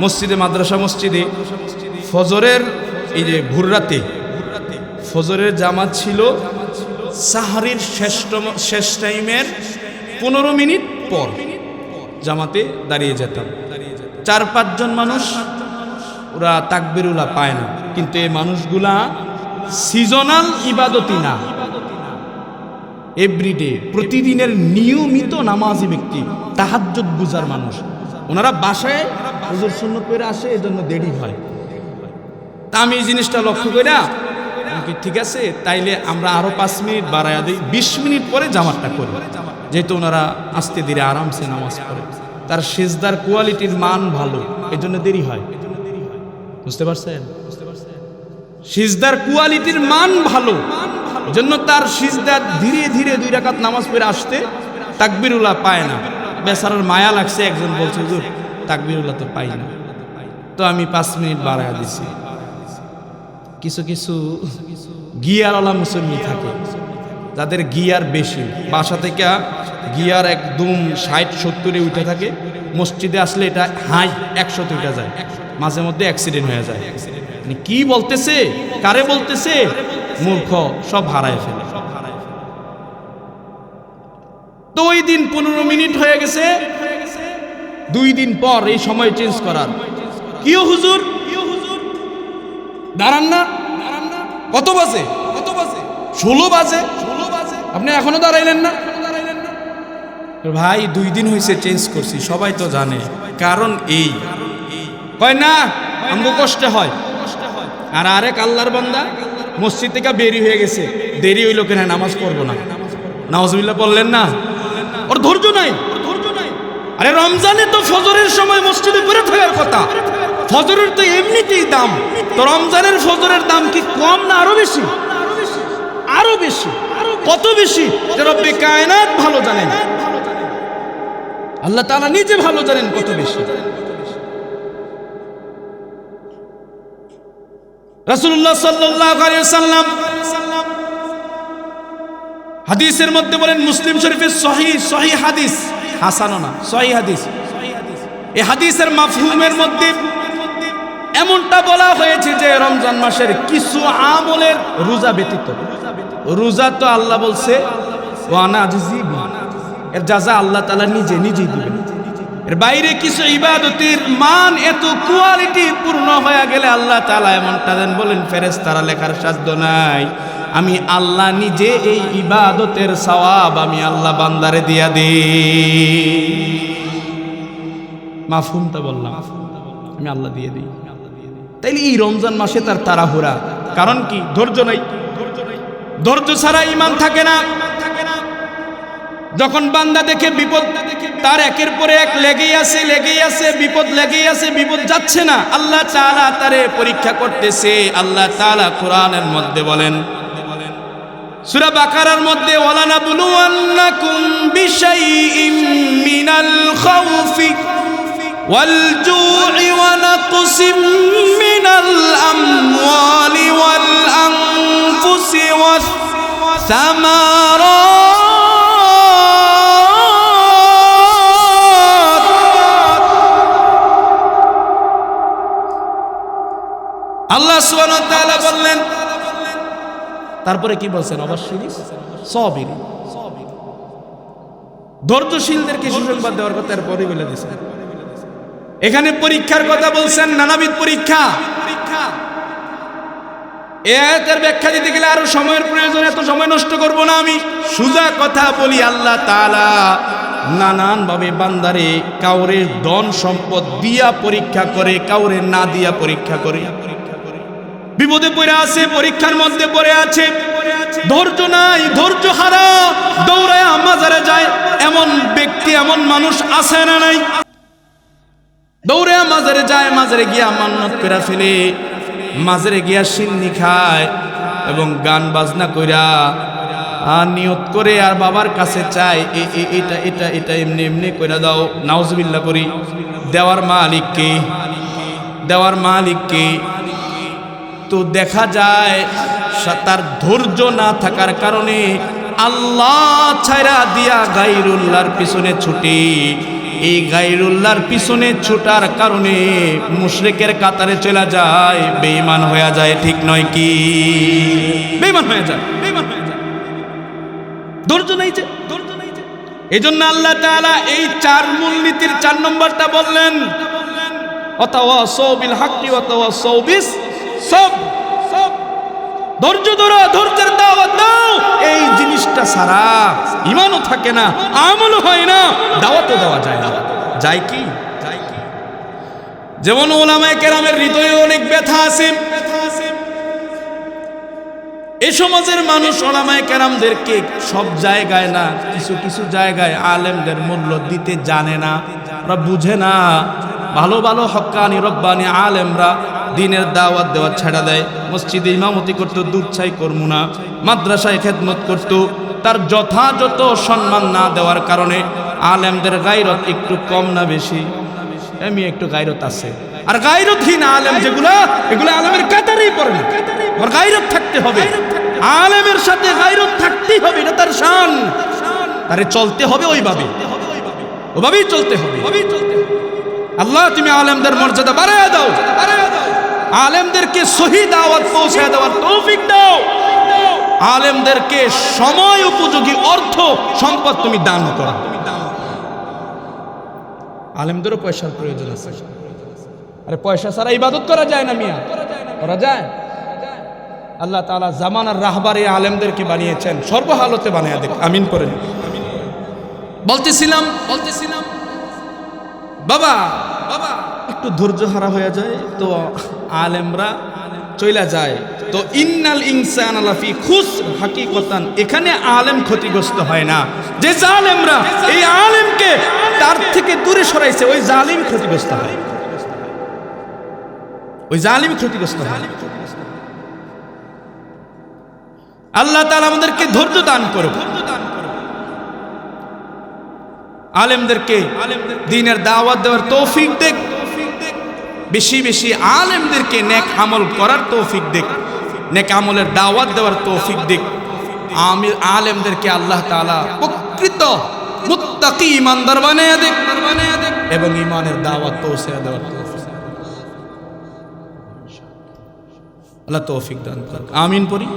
[SPEAKER 1] মসজিদে, মাদ্রাসা মসজিদে ফজরের এই যে ভোর রাতে ফজরের জামাত ছিল, সাহরির শেষ টাইমের 15 মিনিট পর জামাতে দাঁড়িয়ে যেতাম। 4-5 জন মানুষ, ওরা তাকবীরুল্লাহ পায় না, কিন্তু এই মানুষগুলা সিজনাল ইবাদতি না, এভরিডে প্রতিদিনের নিয়মিত নামাজি ব্যক্তি, তাহাজ্জুদ বুঝার মানুষ। ওনারা বাসায় হুজুর সুন্নত পড়ে আসে, এই জন্য দেরি হয়। তা আমি এই জিনিসটা লক্ষ্য করি না, ঠিক আছে তাইলে আমরা আরো 5 মিনিট বাড়াইয়া দিই, 20 মিনিট পরে জামাতটা করি, যেহেতু ওনারা আস্তে ধীরে আরামসে নামাজ পড়ে। তার সিজদার কোয়ালিটির মান ভালো, এই জন্য দেরি হয়। বুঝতে পারছেন? সিজদার কোয়ালিটির মান ভালো, জন্য তার সিজদা ধীরে ধীরে 2 রাকাত নামাজ পড়ে আসতে তাকবীরুল্লাহ পায় না। বেচারার মায়া লাগছে, একজন বলছে হুজুর তাকবীরুল্লাহ তো পাই না, তো আমি 5 মিনিট বাড়াইয়া দিছি। কিছু কিছু গিয়ারওয়ালা মুসল্লি থাকে যাদের গিয়ার বেশি, বাসা থেকে গিয়ার একদম 60-70-এ উঠে থাকে, মসজিদে আসলে এটা হাই 100-তে উঠে যায়, মাঝে মধ্যে অ্যাক্সিডেন্ট হয়ে যায়। মানে কি বলতেছে, কারে বলতেছে, মূর্খ, সব হারায় ফেলে। তো ওই দিন 15 মিনিট হয়ে গেছে, 2 দিন পর এই সময় চেঞ্জ করার। কিও হুজুর দাঁড়ান না, কত বাজে? 16 বাজে, আপনি এখনো দাঁড়াইলেন না? ভাই 2 দিন হয়েছে চেঞ্জ করছি, সবাই তো জানে, কারণ এই কয় না আমগো কষ্ট হয়। আর আরেক আল্লাহর বান্দা মসজিদ থেকে বেরি হয়ে গেছে, দেরি হইল কেন, নামাজ পড়বো না, নাউজুবিল্লাহ বললেন না, ওর ধৈর্য নাই। আরে রমজানে তো ফজরের সময় মসজিদে পড়ে থাকার কথা, ফজরের তো এমনিতেই দাম, তো রমজানের ফজরের দাম কি কম না আরো বেশি? আরো বেশি। কত বেশি? যে রব্বে কায়নাত ভালো জানেন, আল্লাহ তাআলা নিজে ভালো জানেন কত বেশি। রাসূলুল্লাহ সাল্লাল্লাহু আলাইহি ওয়াসাল্লাম হাদিসের মধ্যে বলেন, মুসলিম শরীফের সহিহ হাদিস, হাসানও না, সহিহ হাদিস। এই হাদিসের মাফহুমের মধ্যে এমনটা বলা হয়েছে যে রমজান মাসের কিছু আমলের রোজা ব্যতীত, রোজা তো আল্লাহ বলছে ওয়ানা আজিজি, এর যাজা আল্লাহ তাআলা নিজেই দিবেন। এর বাইরে কিছু ইবাদতের মান এত কোয়ালিটি পূর্ণ হয়ে গেলে আল্লাহ তাআলা এমনটা দেন, বলেন ফেরেশতারা লেখার সাধ্য নাই, আমি আল্লাহ নিজে এই ইবাদতের সওয়াব আমি আল্লাহ বান্দারে দিয়া দিই। মাফহুমটা বললাম, আমি আল্লাহ দিয়ে দিই। তাইলে এই রমজান মাসে তার তাড়াহুড়া, কারণ কি? ধৈর্য নাই। ধৈর্য ছাড়া ঈমান থাকে না। যখন বান্দা দেখে বিপদ তার একের পরে এক লেগেই আছে, বিপদ লেগেই আছে, বিপদ যাচ্ছে না, আল্লাহ তাআলা তারে পরীক্ষা করতেছে। আল্লাহ তাআলা কোরআনের মধ্যে বলেন, সূরা বাকারার মধ্যে, ওয়ালানাবলুওয়ান্নাকুম বিশাইইম মিনাল খাউফি ওয়াল জু'i ওয়া নাকসিম মিনাল আমওয়ালি ওয়াল আনফুসি ওয়াস সামারাত। আল্লাহ সুবহানাহু ওয়া তাআলা বললেন, তারপরে কি বলছেন? অবশ্যই সাবির, ধৈর্যশীলদেরকে সুসংবাদ দেওয়ার কথা এরপরে বলে দিয়েছেন। এখানে পরীক্ষার কথা বলছেন, নানাবিধ পরীক্ষা। এর ব্যাখ্যা দিতে গেলে আরো সময়ের প্রয়োজন, এত সময় নষ্ট করব না। আমি সোজা কথা বলি, আল্লাহ তাআলা নানান ভাবে বান্দারে কাউরে ধন সম্পদ দিয়া পরীক্ষা করে, কাউরে না দিয়া পরীক্ষা করে। বিপদে পড়ে আছে, পরীক্ষার মধ্যে পড়ে আছে, ধৈর্য নাই, ধৈর্য হারা, দৌড়ায় মাজারে যায়, এমন ব্যক্তি, এমন মানুষ আছে না নাই? দৌড়ে মাজারে যায়, মাজারে গিয়া মান্নত করে ফেলে, মাজারে গিয়া সিন্নি খায় এবং গান বাজনা কইরা নিয়ত করে আর বাবার কাছে চায়, এটা এটা এটা এমনি এমনি কইরা দাও, নাউজুবিল্লাহ করি। দেওয়ার মালিক কে? তো দেখা যায় তার ধৈর্য না থাকার কারণে আল্লাহ ছাইরা দিয়া গায়রুল্লাহর পিছনে ছুটে। এই গায়রুল্লাহর পিছনে ছুটার কারণে মুশরিকের কাতারে চলে যায়, বেঈমান হয়ে যায়, ঠিক নয় কি? বেঈমান হয়ে যায়। ধৈর্য নাই যে। এজন্য আল্লাহ তাআলা এই 4 মূলনীতির 4 নম্বরটা বললেন, ওয়াতাওয়াসাউ বিল হাক্কি ওয়াতাওয়াসাউ বিস সাবর। ধৈর্য ধরো, ধৈর্যের দাওয়াত দাও। এই জিনিসটা ছাড়া ঈমানও থাকে না, আমলও হয় না, দাওয়াতও দেওয়া যায় না। যায় কি? যেমন ওলামায়ে কেরামের হৃদয়ে অনেক ব্যথা আছে। এই সমাজের মানুষ ওলামায়ে কেরামদেরকে সব জায়গায় না, কিছু কিছু জায়গায় আলেমদের মূল্য দিতে জানে না, ওরা বুঝে না। ভালো ভালো হক্কানি রব্বানি আলেমরা দিনের দাওয়াত দেওয়া ছেড়ে দেয়, মসজিদে ইমামতি করতো, দুধ ছাই করবো না, মাদ্রাসায় খেদমত করতো, তার যথাযথ সম্মান না দেওয়ার কারণে আলেমদের গায়রত একটু কম না বেশি? এমনি একটু গায়রত আছে। আর গায়রতহীন আলেম যেগুলো, এগুলো আলেমের কাতারেই পড়ে না। আর গায়রত থাকতে হবে, আলেমের সাথে গায়রত থাকতেই হবে, এটা তার শান। তারে চলতে হবে ওইভাবেই চলতে হবে। আল্লাহ তুমি আলেমদের মর্যাদা বাড়ায় দাও, আলেমদেরকে সহি দাওয়াত পৌঁছায় দেওয়ার তৌফিক দাও, আলেমদেরকে সময় উপযোগী অর্থ সম্পদ তুমি দান করো। আলেমদেরও পয়সার প্রয়োজন আছে। আরে পয়সা ছাড়া ইবাদত করা যায় না মিয়া? করা যায়? আল্লাহ তাআলা জামানার রাহবারে আলেমদেরকে বানিয়েছেন, সর্বহালতে বানিয়ে দেখ। আমিন করেন। বলতেছিলাম বাবা একটু ধৈর্য হারা হয়ে যায় তো আলেমরা চইলা যায়, তো ইন্নাল ইনসানা লাফি খুসর, হাকিকতান এখানে আলেম ক্ষতিগ্রস্ত হয় না। যে জালেমরা এই আলেমকে তার থেকে দূরে সরাইছে, ওই জালিম ক্ষতিগ্রস্ত হয়, আল্লাহ তাআলা আমাদেরকে ধৈর্য দান করুক, আলেমদেরকে দ্বীনের দাওয়াত দেওয়ার তৌফিক দেখ, বেশি বেশি আলেমদেরকে নেক আমল করার তৌফিক দেখ, নেক আমলের দাওয়াত দেওয়ার তৌফিক দেখ। আলেমদেরকে আল্লাহ তাআলা প্রকৃত মুত্তাকি ঈমানদার বানায়া দেখ এবং ঈমানের দাওয়াত পৌঁছে দেওয়ার তৌফিক আল্লাহ তৌফিক দান করুক। আমিন পড়ি।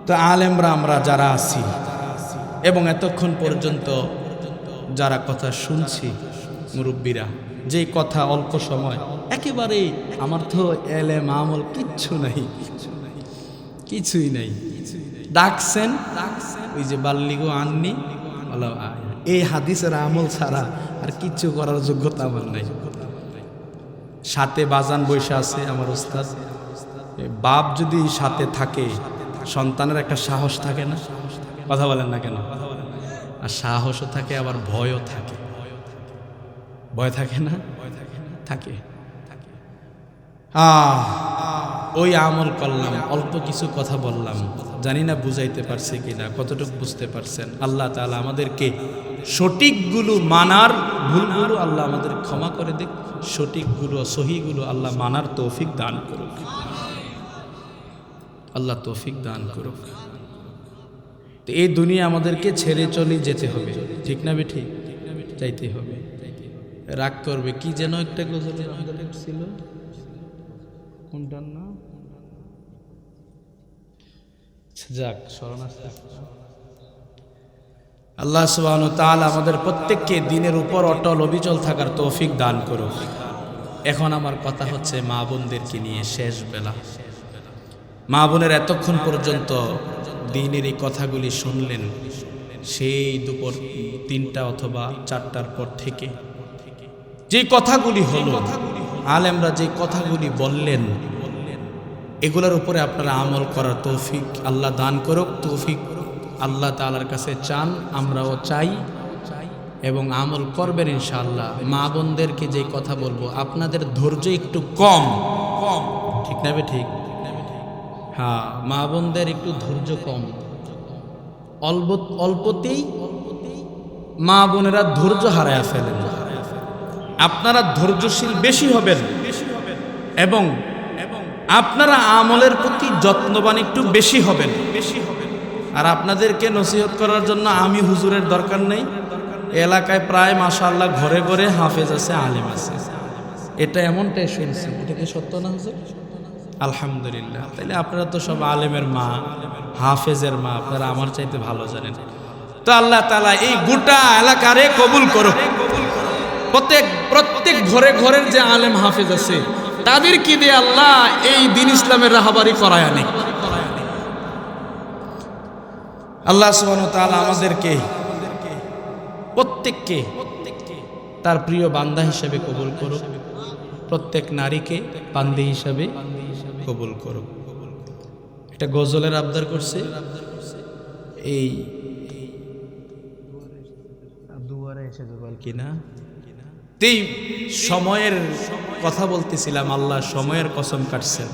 [SPEAKER 1] তো আলেমরা আমরা যারা আছি এবং এতক্ষণ পর্যন্ত যারা কথা শুনছি, মুরব্বীরা, যে কথা অল্প সময় একেবারে আমার তো এলেম আমল কিছুই নাই, ডাকছেন ওই যে বাল্লিগো আননি, এই হাদিসের আমল ছাড়া আর কিচ্ছু করার যোগ্যতা আমার নাই। সাথে বাজান বৈশা আছে আমার ওস্তাদ। বাপ যদি সাথে থাকে সন্তানের একটা সাহস থাকে না? কথা বলেন না কেন? আর সাহসও থাকে, আবার ভয়ও থাকে। ভয় থাকে না? থাকে। ওই আমল করলাম, অল্প কিছু কথা বললাম, জানি না বুঝাইতে পারছি কিনা, কতটুকু বুঝতে পারছেন। আল্লাহ তাআলা আমাদেরকে সঠিকগুলো মানার, ভুলগুলো আল্লাহ আমাদের ক্ষমা করে দেখ, সঠিকগুলো সহিগুলো আল্লাহ মানার তৌফিক দান করুক। আল্লাহ তৌফিক দান করুক। তো এই দুনিয়া আমাদেরকে ছেড়ে চলে যেতে হবে, ঠিক না বেঠিক? যাইতে হবে। রাগ করবে কি যেন একটা গজলের আমদানি ছিল, কোনটার না? যাক, স্মরণ আছে। আল্লাহ সুবহানাহু ওয়া তাআলা আমাদের প্রত্যেককে দিনের উপর অটল অবিচল থাকার তৌফিক দান করুক। এখন আমার কথা হচ্ছে মা বোনদেরকে নিয়ে। শেষ বেলা মা বোনের এতক্ষণ পর্যন্ত দিনের এই কথাগুলি শুনলেন, সেই দুপুর 3টা অথবা 4টার পর থেকে যে কথাগুলি হলো, আলেমরা যে কথাগুলি বললেন, এগুলোর উপরে আপনারা আমল করার তৌফিক আল্লাহ দান করুক। তৌফিক আল্লাহ তাআলার কাছে চান, আমরাও চাই এবং আমল করবেন ইনশাআল্লাহ। মা বোনদেরকে যে কথা বলবো, আপনাদের ধৈর্য একটু কম, ঠিক না বে ঠিক? হ্যাঁ, মা বোনদের একটু ধৈর্য কম, অল্পতেই মা বোনেরা ধৈর্য হারায় ফেলেন। আপনারা ধৈর্যশীল বেশি হবেন এবং আপনারা আমলের প্রতি যত্নবান একটু বেশি হবেন। আর আপনাদেরকে নসিহত করার জন্য আমি হুজুরের দরকার নেই। এলাকায় প্রায় মাশাআল্লাহ ঘরে ঘরে হাফেজ আছে, আলেম আছে। এটা এমনটাই শুনছি, এটা কি সত্য না হুজুর? আলহামদুলিল্লাহ। তাইলে আপনারা তো সব আলেমের মা, হাফেজের মা, আপনারা আমার চাইতে ভালো জানেন। তো আল্লাহ তাআলা এই গোটা এলাকারে কবুল করুক। প্রত্যেক ঘরে ঘরের যে আলেম হাফেজ আছে তাদেরকে দিয়ে আল্লাহ এই দ্বীন ইসলামের রাহবারি করায় আনে। আল্লাহ সুবহানাহু ওয়া তাআলা আমাদেরকে প্রত্যেককে তার প্রিয় বান্দা হিসেবে কবুল করুক, প্রত্যেক নারীকে বান্দী হিসাবে কবুল করুক। এটা গজলের আবদার করছে এই দুয়ারে এসে জবাল কিনা। এই সময়ের কথা বলতেছিলাম, আল্লাহ সময়ের কসম কাটছেন।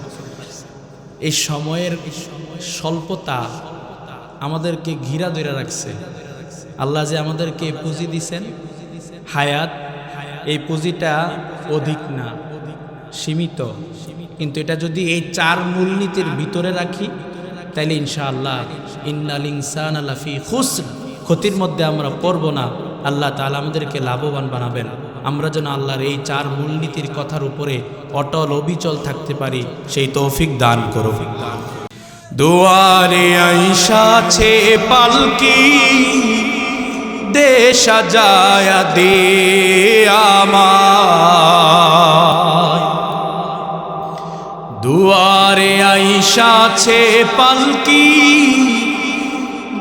[SPEAKER 1] এই সময়ের স্বল্পতা আমাদেরকে ঘিরা ধরে রাখছে। আল্লাহ যে আমাদেরকে পুঁজি দিছেন হায়াত, এই পুঁজিটা অধিক না, সীমিত। কিন্তু এটা যদি এই 4 মূলনীতির ভিতরে রাখি তাইলে ইনশাআল্লাহ ইন্নাল ইনসানা লাফি খুসর, ক্ষতির মধ্যে আমরা পড়ব না। আল্লাহ তাআলা আমাদেরকে লাভবান বানাবেন। আমরা যেন আল্লাহর এই 4 মূলনীতির কথার উপরে অটল অবিচল থাকতে পারি, সেই তৌফিক দান করুন। দুয়ারে আইসাছে পালকি, দে সাজায়া দে আমায়। দুয়ারে আইসাছে পালকি,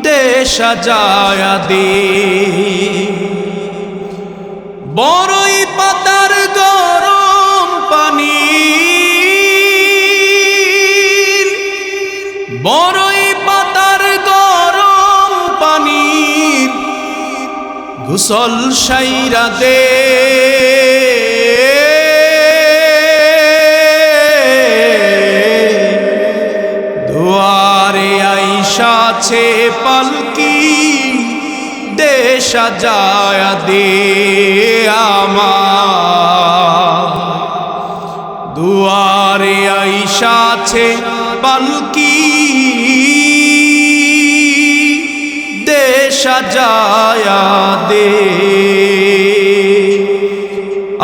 [SPEAKER 1] দে সাজায়া দে। বড়ই পাতার গরম পানি, বড়ই পাতার গরম পানির গোসল সাইরা দে। দুয়ারে আইসাছে পালকি, দে সাজায়া দে আমার। দুয়ারে আইসাছে পালকি, দে সাজায়া দে।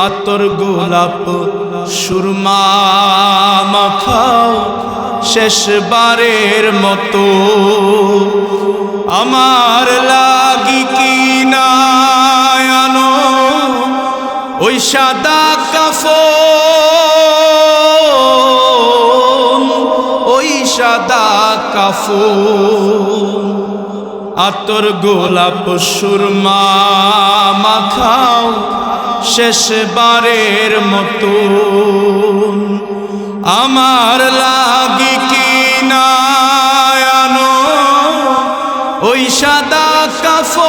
[SPEAKER 1] আতর গোলাপ সুরমা মাখাও শেষবারের মতো, আমার লাগি কি না আনো ওই সাদা কাফন, ওই সাদা কাফন। আতর গোলাপ সুরমা মাখাও শেষবারের মতো, আমার লাগি কি না আনো ওই সাদা কাফন,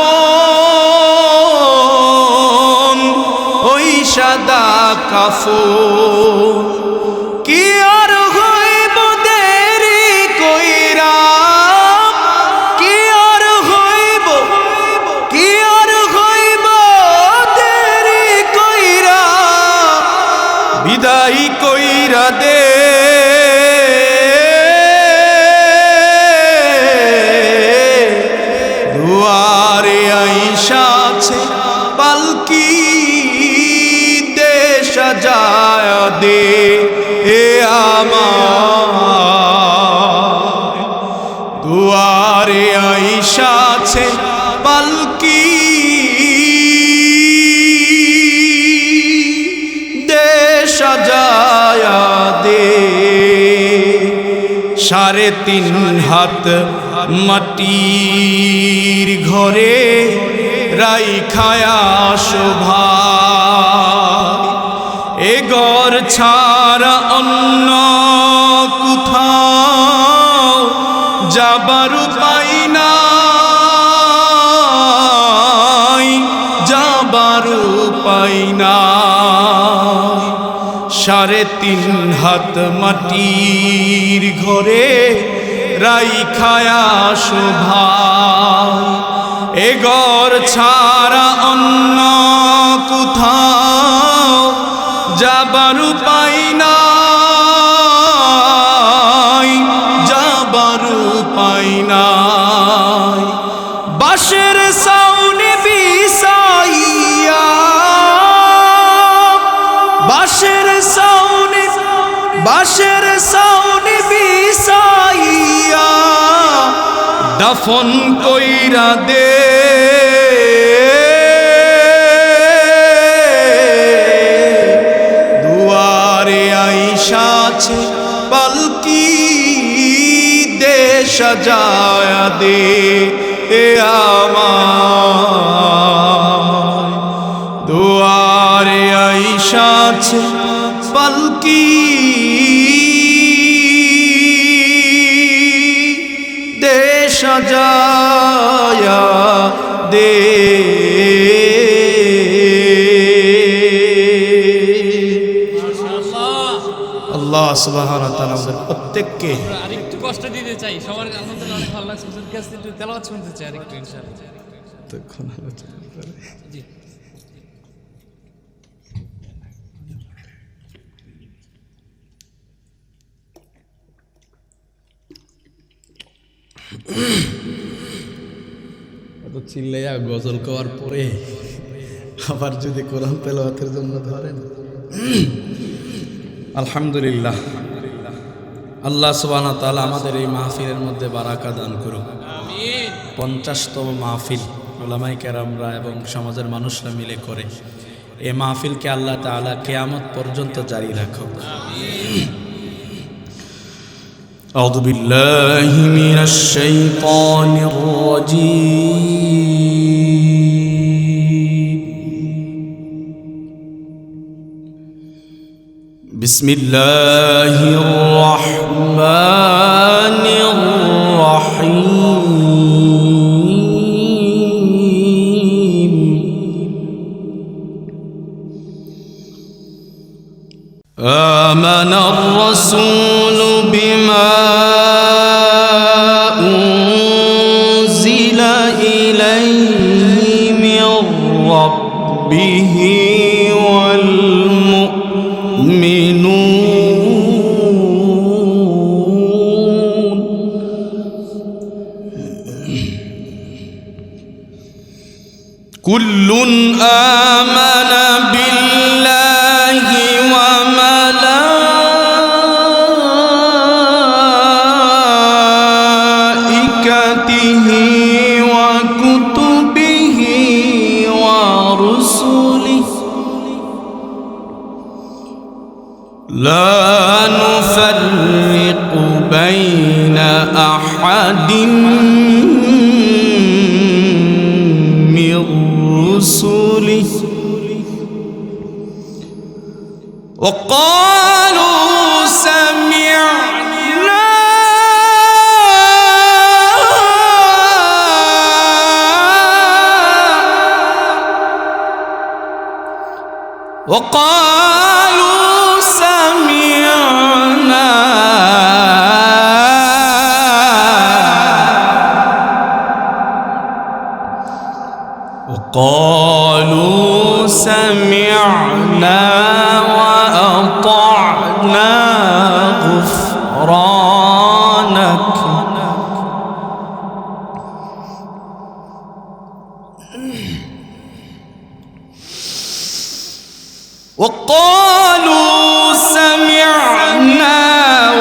[SPEAKER 1] ওই সাদা কাফন। কি আর হইব দেরি কইরা, কি আর হইব, কি আর হইব দেরি কইরা, বিদায় কইরা দে। দুয়ারে আইসাছে পালকি, দে সাজায়া দে আমার। দুয়ারে আইসাছে পালকি, দে সাজায়া দে। 3.5 হাত মাটির ঘরে রাইখায়া শোভা, এ ঘর ছাড়া অন্য কোথাও যাবার উপায় নাই, যাবার উপায় নাই। 3.5 হাত মাটির ঘরে রাইখায়া শোভা, এ ঘর ছাড়া অন্য কোথাও যাবার উপায় নাই, যাবার উপায় নাই। বাঁশের ছাউনি বিছাইয়া, বাঁশের ছাউনি, বাঁশের ছাউনি বিছাইয়া দাফন কইরা দে। দুয়ারে আইসাছে পালকি, দে সাজায়া দে আমার। দুয়া আছে পালকি দে সাজায়া দে আল্লাহ সুবহানাহু ওয়া তাআলা আমাদের প্রত্যেককে
[SPEAKER 2] আরেকটু কষ্ট দিতে চাই। সবার আলহামদুলিল্লাহ অনেক ভালো লাগছে। হুজুর কাছে একটু তেলাওয়াত শুনতে চাই আরেকটু ইনশাআল্লাহ।
[SPEAKER 1] তখন আলোচনা করে।
[SPEAKER 2] জি।
[SPEAKER 1] এত চিল্লাইয়া গজল করার পরে আবার যদি কোরআন তেলাওয়াতের জন্য ধরেন, আলহামদুলিল্লাহ। আল্লাহ সুবহানাহু ওয়া তাআলা আমাদের এই মাহফিলের মধ্যে বারাকা দান করুন।
[SPEAKER 2] আমিন।
[SPEAKER 1] 50তম মাহফিল উলামায়ে কেরামরা এবং সমাজের মানুষরা মিলে করে এই মাহফিলকে আল্লাহ তাআলা কিয়ামত পর্যন্ত জারি রাখুক। আউযু বিল্লাহি মিনাশ শাইতানির রাজীম। বিসমিল্লাহির রাহমানির রাহিম। আমানার রাসূলু বিমা উনজিলা ইলাইহি মির রাব্বিহি ওয়াল মুমিনুন কুল্লুন আমানা বিল্লাহি ওয়া মালাইকাতিহি ওয়া কুতুবিহি ওয়া রুসুলিহি লা নুফাররিকু বাইনা আহাদিন মির রুসুলিহি ওয়া ক্বালু সামি'না ওয়া ক্বালু سمعنا وقالوا سمعنا وأطعنا غفرانك وقالوا سمعنا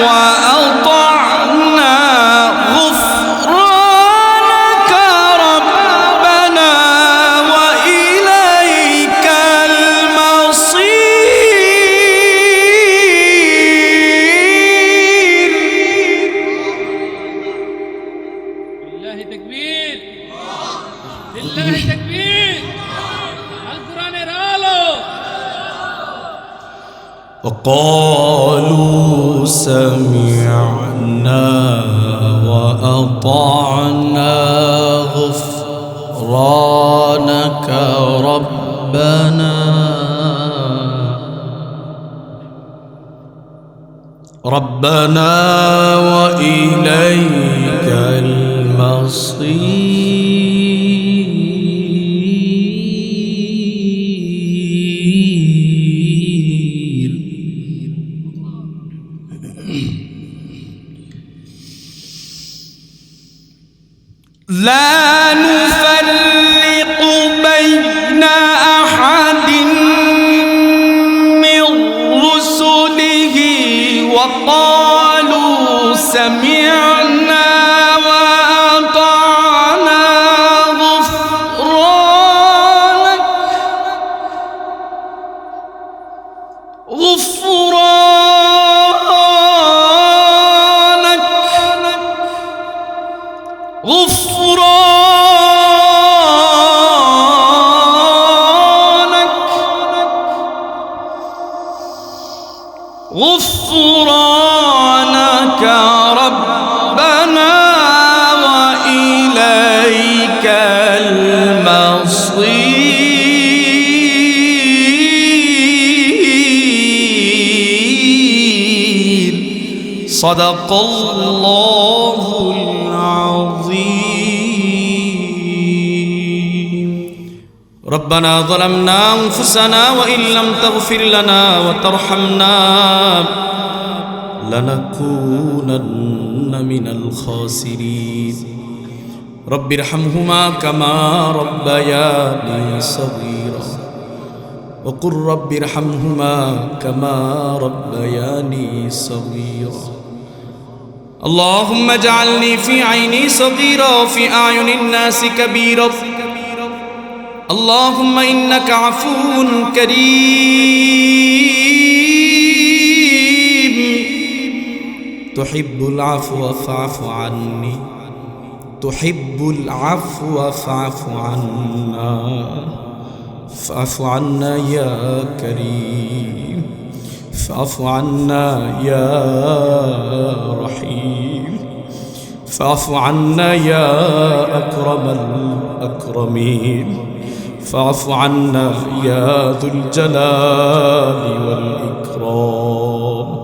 [SPEAKER 1] وأطعنا غفرانك ربنا وإليك المصير
[SPEAKER 2] لله تكبير لله تكبير القرآن رالو
[SPEAKER 1] وقالوا سمعنا وأطعنا غفرانك ربنا وإليك المصير لا نفرق بين أحد من رسله وقالوا سمعنا وأطعنا غفرانك غفرانك غفرانك ربنا وإليك المصير صدق الله العظيم ربنا ظلمنا أنفسنا وإن لم تغفر لنا وترحمنا لنكونن من الخاسرين رب ارحمهما كما ربياني صغيرا وقل رب ارحمهما كما ربياني صغيرا اللهم اجعلني في عيني صغيرا وفي أعين الناس كبيرا اللهم إنك عفو كريم تحب العفو فاعف عني تحب العفو فاعف عنا فاعف عنا يا كريم فاعف عنا يا رحيم فاعف عنا يا أكرم الأكرمين فاعف عنا يا ذو الجلال والإكرام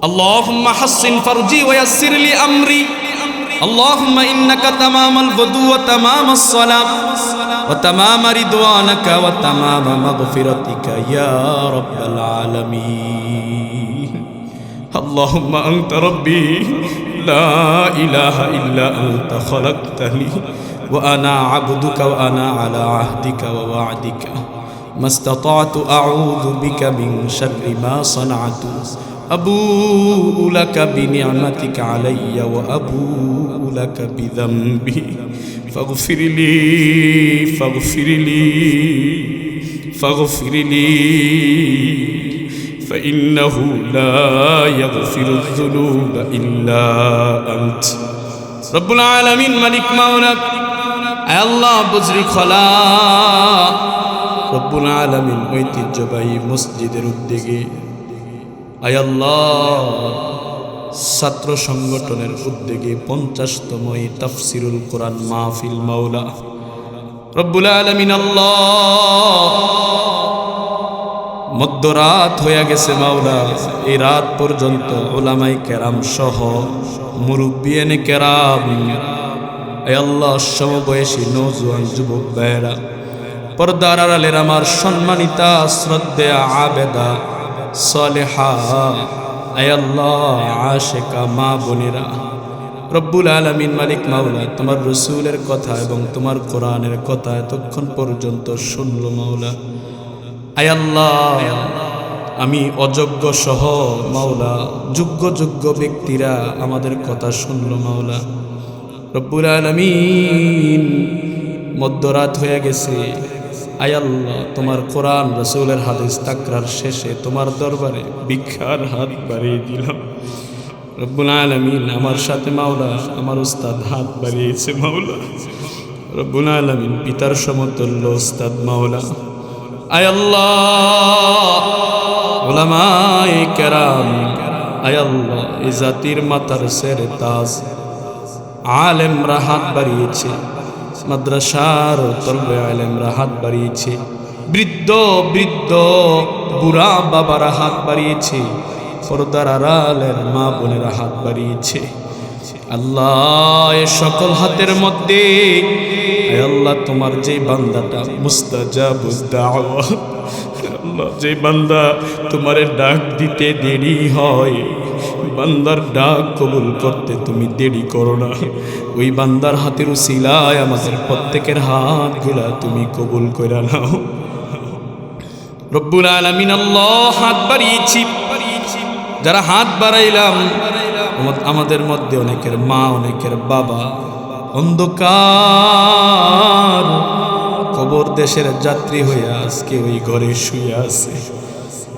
[SPEAKER 1] اللهم حسن فرجي ويسر لي أمري اللهم إنك تمام الغدو وتمام الصلاة وتمام رضوانك وتمام مغفرتك يا رب العالمين اللهم أنت ربي لا إله إلا أنت خلقتني وأنا عبدك وأنا على عهدك ووعدك ما استطعت أعوذ بك من شر ما صنعت أبوء لك بنعمتك علي وأبوء لك بذنبي فاغفر لي فاغفر لي فاغفر لي فإنه لا يغفر الذنوب إلا أنت رب العالمين ملك مولا আল্লাহ বুজরি খোলা রব্বুল আলামিন ঐতিহ্যবাহী মসজিদের উদ্যোগে আয় আল্লাহ ছাত্র সংগঠনের উদ্যোগে 50তম তাফসিরুল কোরআন মাহফিল মাওলা রব্বুল আলামিন আল্লাহ মধ্যরাত হয়ে গেছে মাওলা এই রাত পর্যন্ত উলামায়ে কেরাম সহ মুরব্বিয়ানে কেরাম আয় আল্লাহ সমবয়সী নওজোয়ান যুবক ভাইরা পর্দার আড়ালের আমার সম্মানিতা শ্রদ্ধেয়া আবেদা সালেহা আয় আল্লাহ আশিকা মা বোনেরা রব্বুল আলামিন মালিক মাওলা তোমার রাসূলের কথা এবং তোমার কোরআনের কথা এতক্ষণ পর্যন্ত শুনলো মাওলা আয় আল্লাহ আমি অযোগ্য সহ মাওলা যোগ্য ব্যক্তিরা আমাদের কথা শুনলো মাওলা রব্বুল আলামিন মধ্যরাত হয়ে গেছে আয় আল্লাহ তোমার কোরআন রাসূলের হাদিস তাকরার শেষে তোমার দরবারে ভিক্ষার হাত বাড়িয়ে দিলাম রব্বুল আলামিন আমার সাথে মাওলা আমার উস্তাদ হাত বাড়িয়েছে মাওলা রব্বুল আলামিন পিতার সমতুল্য উস্তাদ মাওলা আয় আল্লাহ উলামায়ে কেরাম আয় আল্লাহ এই জাতির মাথার সেরে তাজ আলেমরা হাত বাড়িয়েছে মাদ্রাসার তলবে আলেমরা হাত বাড়িয়েছে বৃদ্ধ বুড়া বাবারা হাত বাড়িয়েছে পর্দার আড়ালের মা বোনেরা হাত বাড়িয়েছে আল্লাহ এ সকল হাতের মধ্যে আল্লাহ তোমার যে বান্দাটা মুস্তাজাবুদ দাওয়া আল্লাহ যে বান্দা তোমারে ডাক দিতে দেরি হয় বান্দার ডাক কবুল করতে তুমি দেরি করো না ওই বান্দার হাতের উসিলায় আমাদের প্রত্যেকের হাতগুলা তুমি কবুল করে নাও রব্বুল আলামিন আল্লাহ হাত বাড়িয়েছি যারা হাত বাড়াইলাম আমাদের মধ্যে অনেকের মা অনেকের বাবা অন্ধকার কবর দেশের যাত্রী হয়ে আজকে ওই ঘরে শুয়ে আছে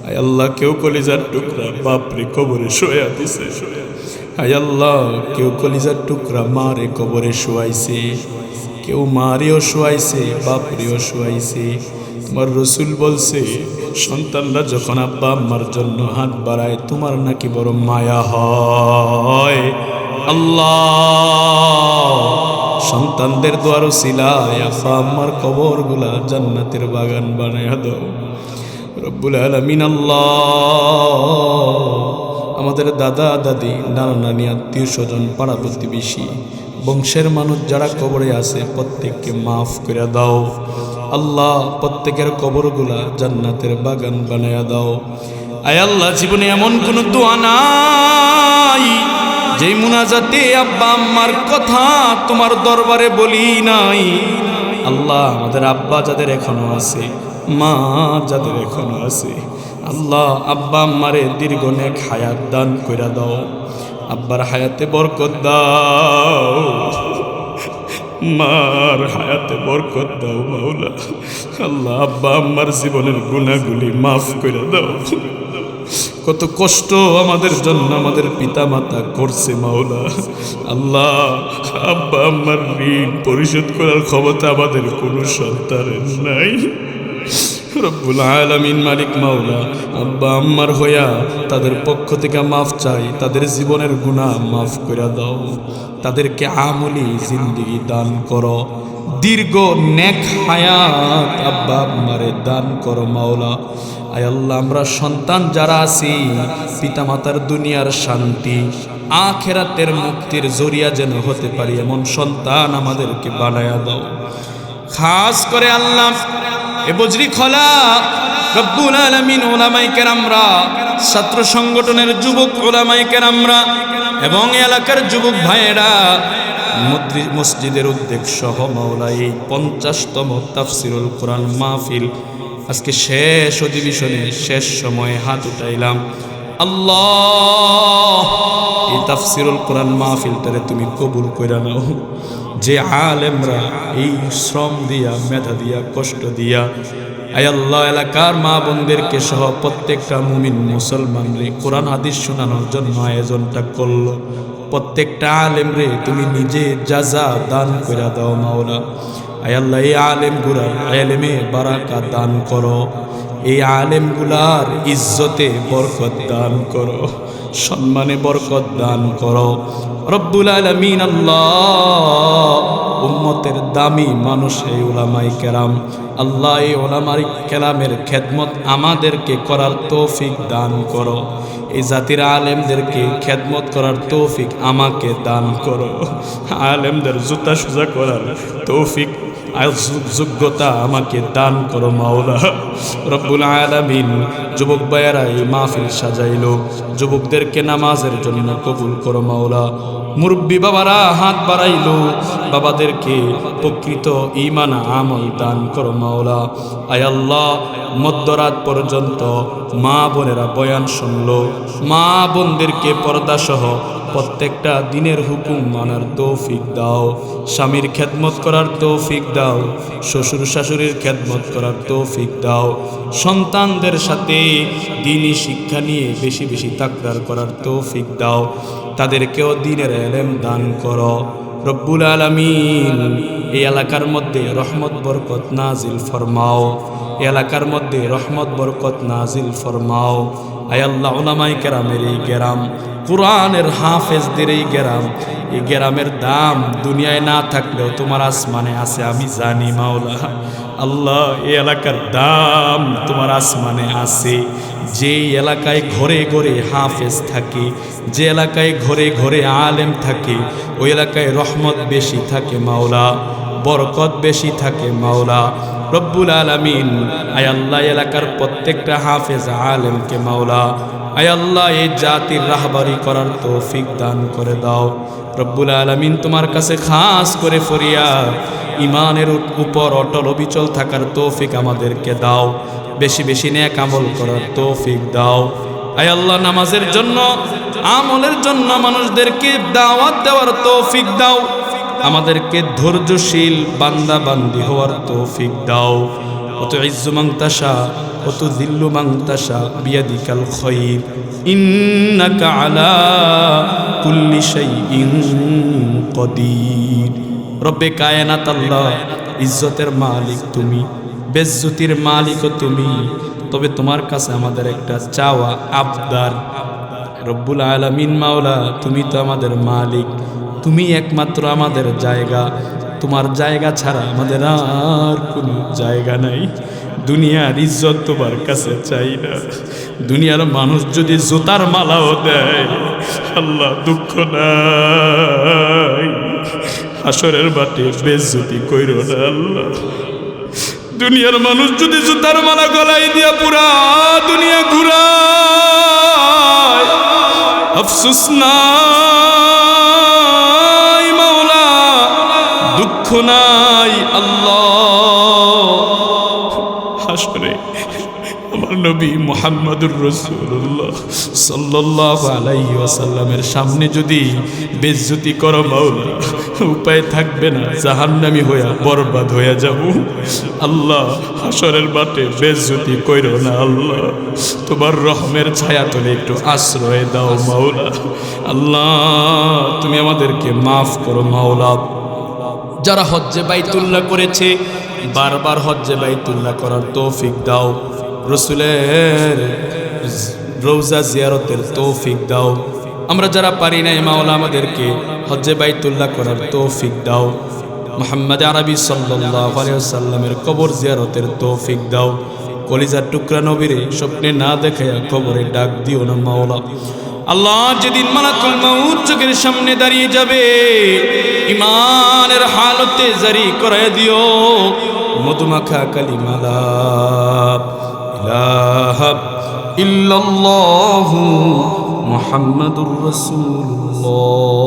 [SPEAKER 1] আয় আল্লাহ কেউ কলিজার টুকরা বাপরে কবরে শোয়া দিছে আয় আল্লাহ কেউ কলিজার টুকরা মারে কবরে শোয়াইছে কেউ মারেও শোয়াইছে বাপরেও শোয়াইছে তোমার রাসূল বলছে সন্তানরা যখন আব্বা আম্মার জন্য হাত বাড়ায় তোমার নাকি বড় মায়া হয়। আল্লাহ সন্তানদের দোয়ার উসিলায় আব্বা আম্মার কবরগুলা জান্নাতের বাগান বানায়া দাও রব্বুল আলামিন। আল্লাহ আমাদের দাদা দাদি নানা নানি আত্মীয় স্বজন পাড়া প্রতিবেশী বংশের মানুষ যারা কবরে আছে প্রত্যেককে মাফ করে দাও আল্লাহ। প্রত্যেকের কবরগুলা জান্নাতের বাগান বানায়া দাও। আয় আল্লাহ জীবনে এমন কোন দোয়া নাই যেই মুনাজাতে আব্বা আম্মার কথা তোমার দরবারে বলি নাই। আল্লাহ আমাদের আব্বা যাদের এখনো আছে, মা যাদের এখনো আছে, আল্লাহ আব্বা আম্মারে দীর্ঘ নেক হায়াত দান কইরা দাও। আব্বার হায়াতে বরকত দাও, মার হায়াতে বরকত দাও মাওলা। আল্লাহ আব্বা আম্মার জীবনের গুনাহগুলি মাফ কইরা দাও। কত কষ্ট আমাদের জন্য আমাদের পিতা মাতা করছে মাওলা। আল্লাহ আব্বা আম্মার ঋণ পরিশোধ করার ক্ষমতা আমাদের কোনো সন্তানের নাই। রব্বুল আলামিন মালিক মাওলা আব্বা আম্মার হইয়া তাদের পক্ষ থেকে মাফ চাই, তাদের জীবনের গুনাহ মাফ করে দাও, তাদেরকে আমলি জিন্দেগি দান করো, দীর্ঘ নেক হায়াত আব্বা আম্মারে দান করো মাওলা। আয় আল্লাহ আমরা সন্তান যারা আছি পিতা মাতার দুনিয়ার শান্তি আখিরাতের মুক্তির জরিয়া যেন হতে পারি এমন সন্তান আমাদেরকে বানায়া দাও। খাস করে আল্লাহ এ বজরি খোলা রব্বুল আলামিন উলামায়ে কেরামরা, ছাত্র সংগঠনের যুবক উলামায়ে কেরামরা এবং এলাকার যুবক ভাইয়েরা মসজিদের উদ্যোগ সহ মাওলা এই 50তম তাফসিরুল কোরআন মাহফিল আজকে শেষ অধিবেশনে শেষ সময়ে হাত উঠাইলাম। আল্লাহ এই তাফসিরুল কোরআন মাহফিলটারে তুমি কবুল কইরা নাও। যে আলেমরা এই শ্রম দিয়া মেধা দিয়া কষ্ট দিয়া আয় আল্লাহ এলাকার মা বোনদেরকে সহ প্রত্যেকটা মুমিন মুসলমানরে কোরআন হাদিস শোনানোর জন্য আয়োজনটা করলো, প্রত্যেকটা আলেমরে তুমি নিজে জাযা দান কইরা দাও মাওলা। আয় আল্লাহ এই আলেমগুলার ইলমে বারাকাত দান করো, এই আলেমগুলার ইজ্জতে বরকত দান করো, সম্মানে বরকত দান করো রব্বুল আলামিন। আল্লাহ উম্মতের দামি মানুষ এই উলামায়ে কেরাম, আল্লাহ এই উলামায়ে কেরামের খেদমত আমাদেরকে করার তৌফিক দান করো, এই জাতির আলেমদেরকে খেদমত করার তৌফিক আমাকে দান করো, আলেমদের জুতা সোজা করার তৌফিক যোগ্যতা আমাকে দান করো মাওলা রব্বুল আলামিন। যুবক ভাইয়েরা এই মাহফিল সাজাইলো, যুবকদেরকে নামাজের জন্য কবুল করো মাওলা। মুরব্বী বাবারা হাত বাড়াইলো, বাবাদেরকে প্রকৃত ঈমান আমল দান করো মাওলা। আয় আল্লাহ মধ্যরাত পর্যন্ত মা বোনেরা বয়ান শুনলো, মা বোনদেরকে পর্দা সহ প্রত্যেকটা দিনের হুকুম মানার তৌফিক দাও, স্বামীর খেদমত করার তৌফিক দাও, শ্বশুর শাশুড়ির খেদমত করার তৌফিক দাও, সন্তানদের সাথে দ্বীনি শিক্ষা নিয়ে বেশি বেশি তাকরার করার তৌফিক দাও, তাদেরকেও দ্বীনের ইলম দান করো রব্বুল আলামিন। এই এলাকার মধ্যে রহমত বরকত নাজিল ফরমাও, এই এলাকার মধ্যে রহমত বরকত নাজিল ফরমাও। আয় আল্লাহ উলামায়ে কেরামের এই গ্রাম, কুরআনের হাফেজদের এই গ্রাম, এই গ্রামের দাম দুনিয়ায় না থাকলেও তোমার আসমানে আছে আমি জানি মাওলা। আল্লাহ এই এলাকার দাম তোমার আসমানে আছে। যে এলাকায় ঘরে ঘরে হাফেজ থাকে, যে এলাকায় ঘরে ঘরে আলেম থাকে, ওই এলাকায় রহমত বেশি থাকে মাওলা, বরকত বেশি থাকে মাওলা রব্বুল আলামিন। আয় আল্লাহ এলাকার প্রত্যেকটা হাফেজ আলেমকে মাওলা আয় আল্লাহ এই জাতির রাহবারি করার তৌফিক দান করে দাও রব্বুল আলামিন। তোমার কাছে খাস করে ফরিয়াদ, ইমানের উপর অটল অবিচল থাকার তৌফিক আমাদেরকে দাও, বেশি বেশি নেক আমল করার তৌফিক দাও। আয় আল্লাহ নামাজের জন্য আমলের জন্য মানুষদেরকে দাওয়াত দেওয়ার তৌফিক দাও, আমাদেরকে ধৈর্যশীল বান্দা বান্দি হওয়ার তৌফিক দাও। অত ইজ্জু মান তাশা অত যিল্লু মান তাশা বিয়াদিকাল খায়র ইন্নাকা আলা কুল্লি শাইইন কদির। রব্বে কায়নাত আল্লাহ, ইজ্জতের মালিক তুমি, বেজ্জতির মালিকও তুমি। তবে তোমার কাছে আমাদের একটা চাওয়া আবদার, রব্বুল আলামিন মাওলা, তুমি তো আমাদের মালিক, তুমি একমাত্র আমাদের জায়গা, তোমার জায়গা ছাড়া আমাদের আর কোনো জায়গা নাই। দুনিয়ার ইজ্জত তোমার কাছে চাই না। দুনিয়ার মানুষ যদি জুতার মালাও দেয়, আল্লাহ দুঃখ নাই, হাসরের বাটে বেজ্জতি কইরো না আল্লাহ। দুনিয়ার মানুষ যদি জুতার মালা গলায় দিয়া পুরা দুনিয়া ঘুরায়, আফসোস নাই মাওলা, দুঃখ নাই আল্লাহ। হাসরে আমার নবী মুহাম্মদুর রাসূলুল্লাহ সাল্লাল্লাহু আলাইহি ওয়াসাল্লামের সামনে যদি বেজ্জতি করো মাওলা, উপায় থাকবে না, জাহান্নামী হইয়া বরবাদ হইয়া যাব। আল্লাহ হাসরের মাঠে বেজ্জতি কইরো না আল্লাহ, তোমার রহমের ছায়া তলে একটু আশ্রয় দাও মাওলা। আল্লাহ তুমি আমাদেরকে মাফ করো মাওলা। যারা হজ্জে বাইতুল্লাহ করেছে, বারবার হজ্জে বাইতুল্লাহ করার তৌফিক দাও, রসুলের রওজা জিয়ারতের তৌফিক দাও। আমরা যারা পারি নাই মাওলা, আমাদেরকে হজ্জে বাইতুল্লাহ করার তৌফিক দাও। মুহাম্মদ আরবি সাল্লাল্লাহু আলাইহি ওয়াসাল্লামের কবর জিয়ারতের তৌফিক দাও। কলিজার টুকরা নবীরে স্বপ্নে না দেখায়া কবরে ডাক দিও না মাওলা। আল্লাহ যেদিন মালাকুল মউত চোখের সামনে দাঁড়িয়ে যাবে, ইমানের হালতে জারি করে দিও মধুমাখা কালিমা লা ইলাহা ইল্লাল্লাহু মুহাম্মাদুর রাসূলুল্লাহ।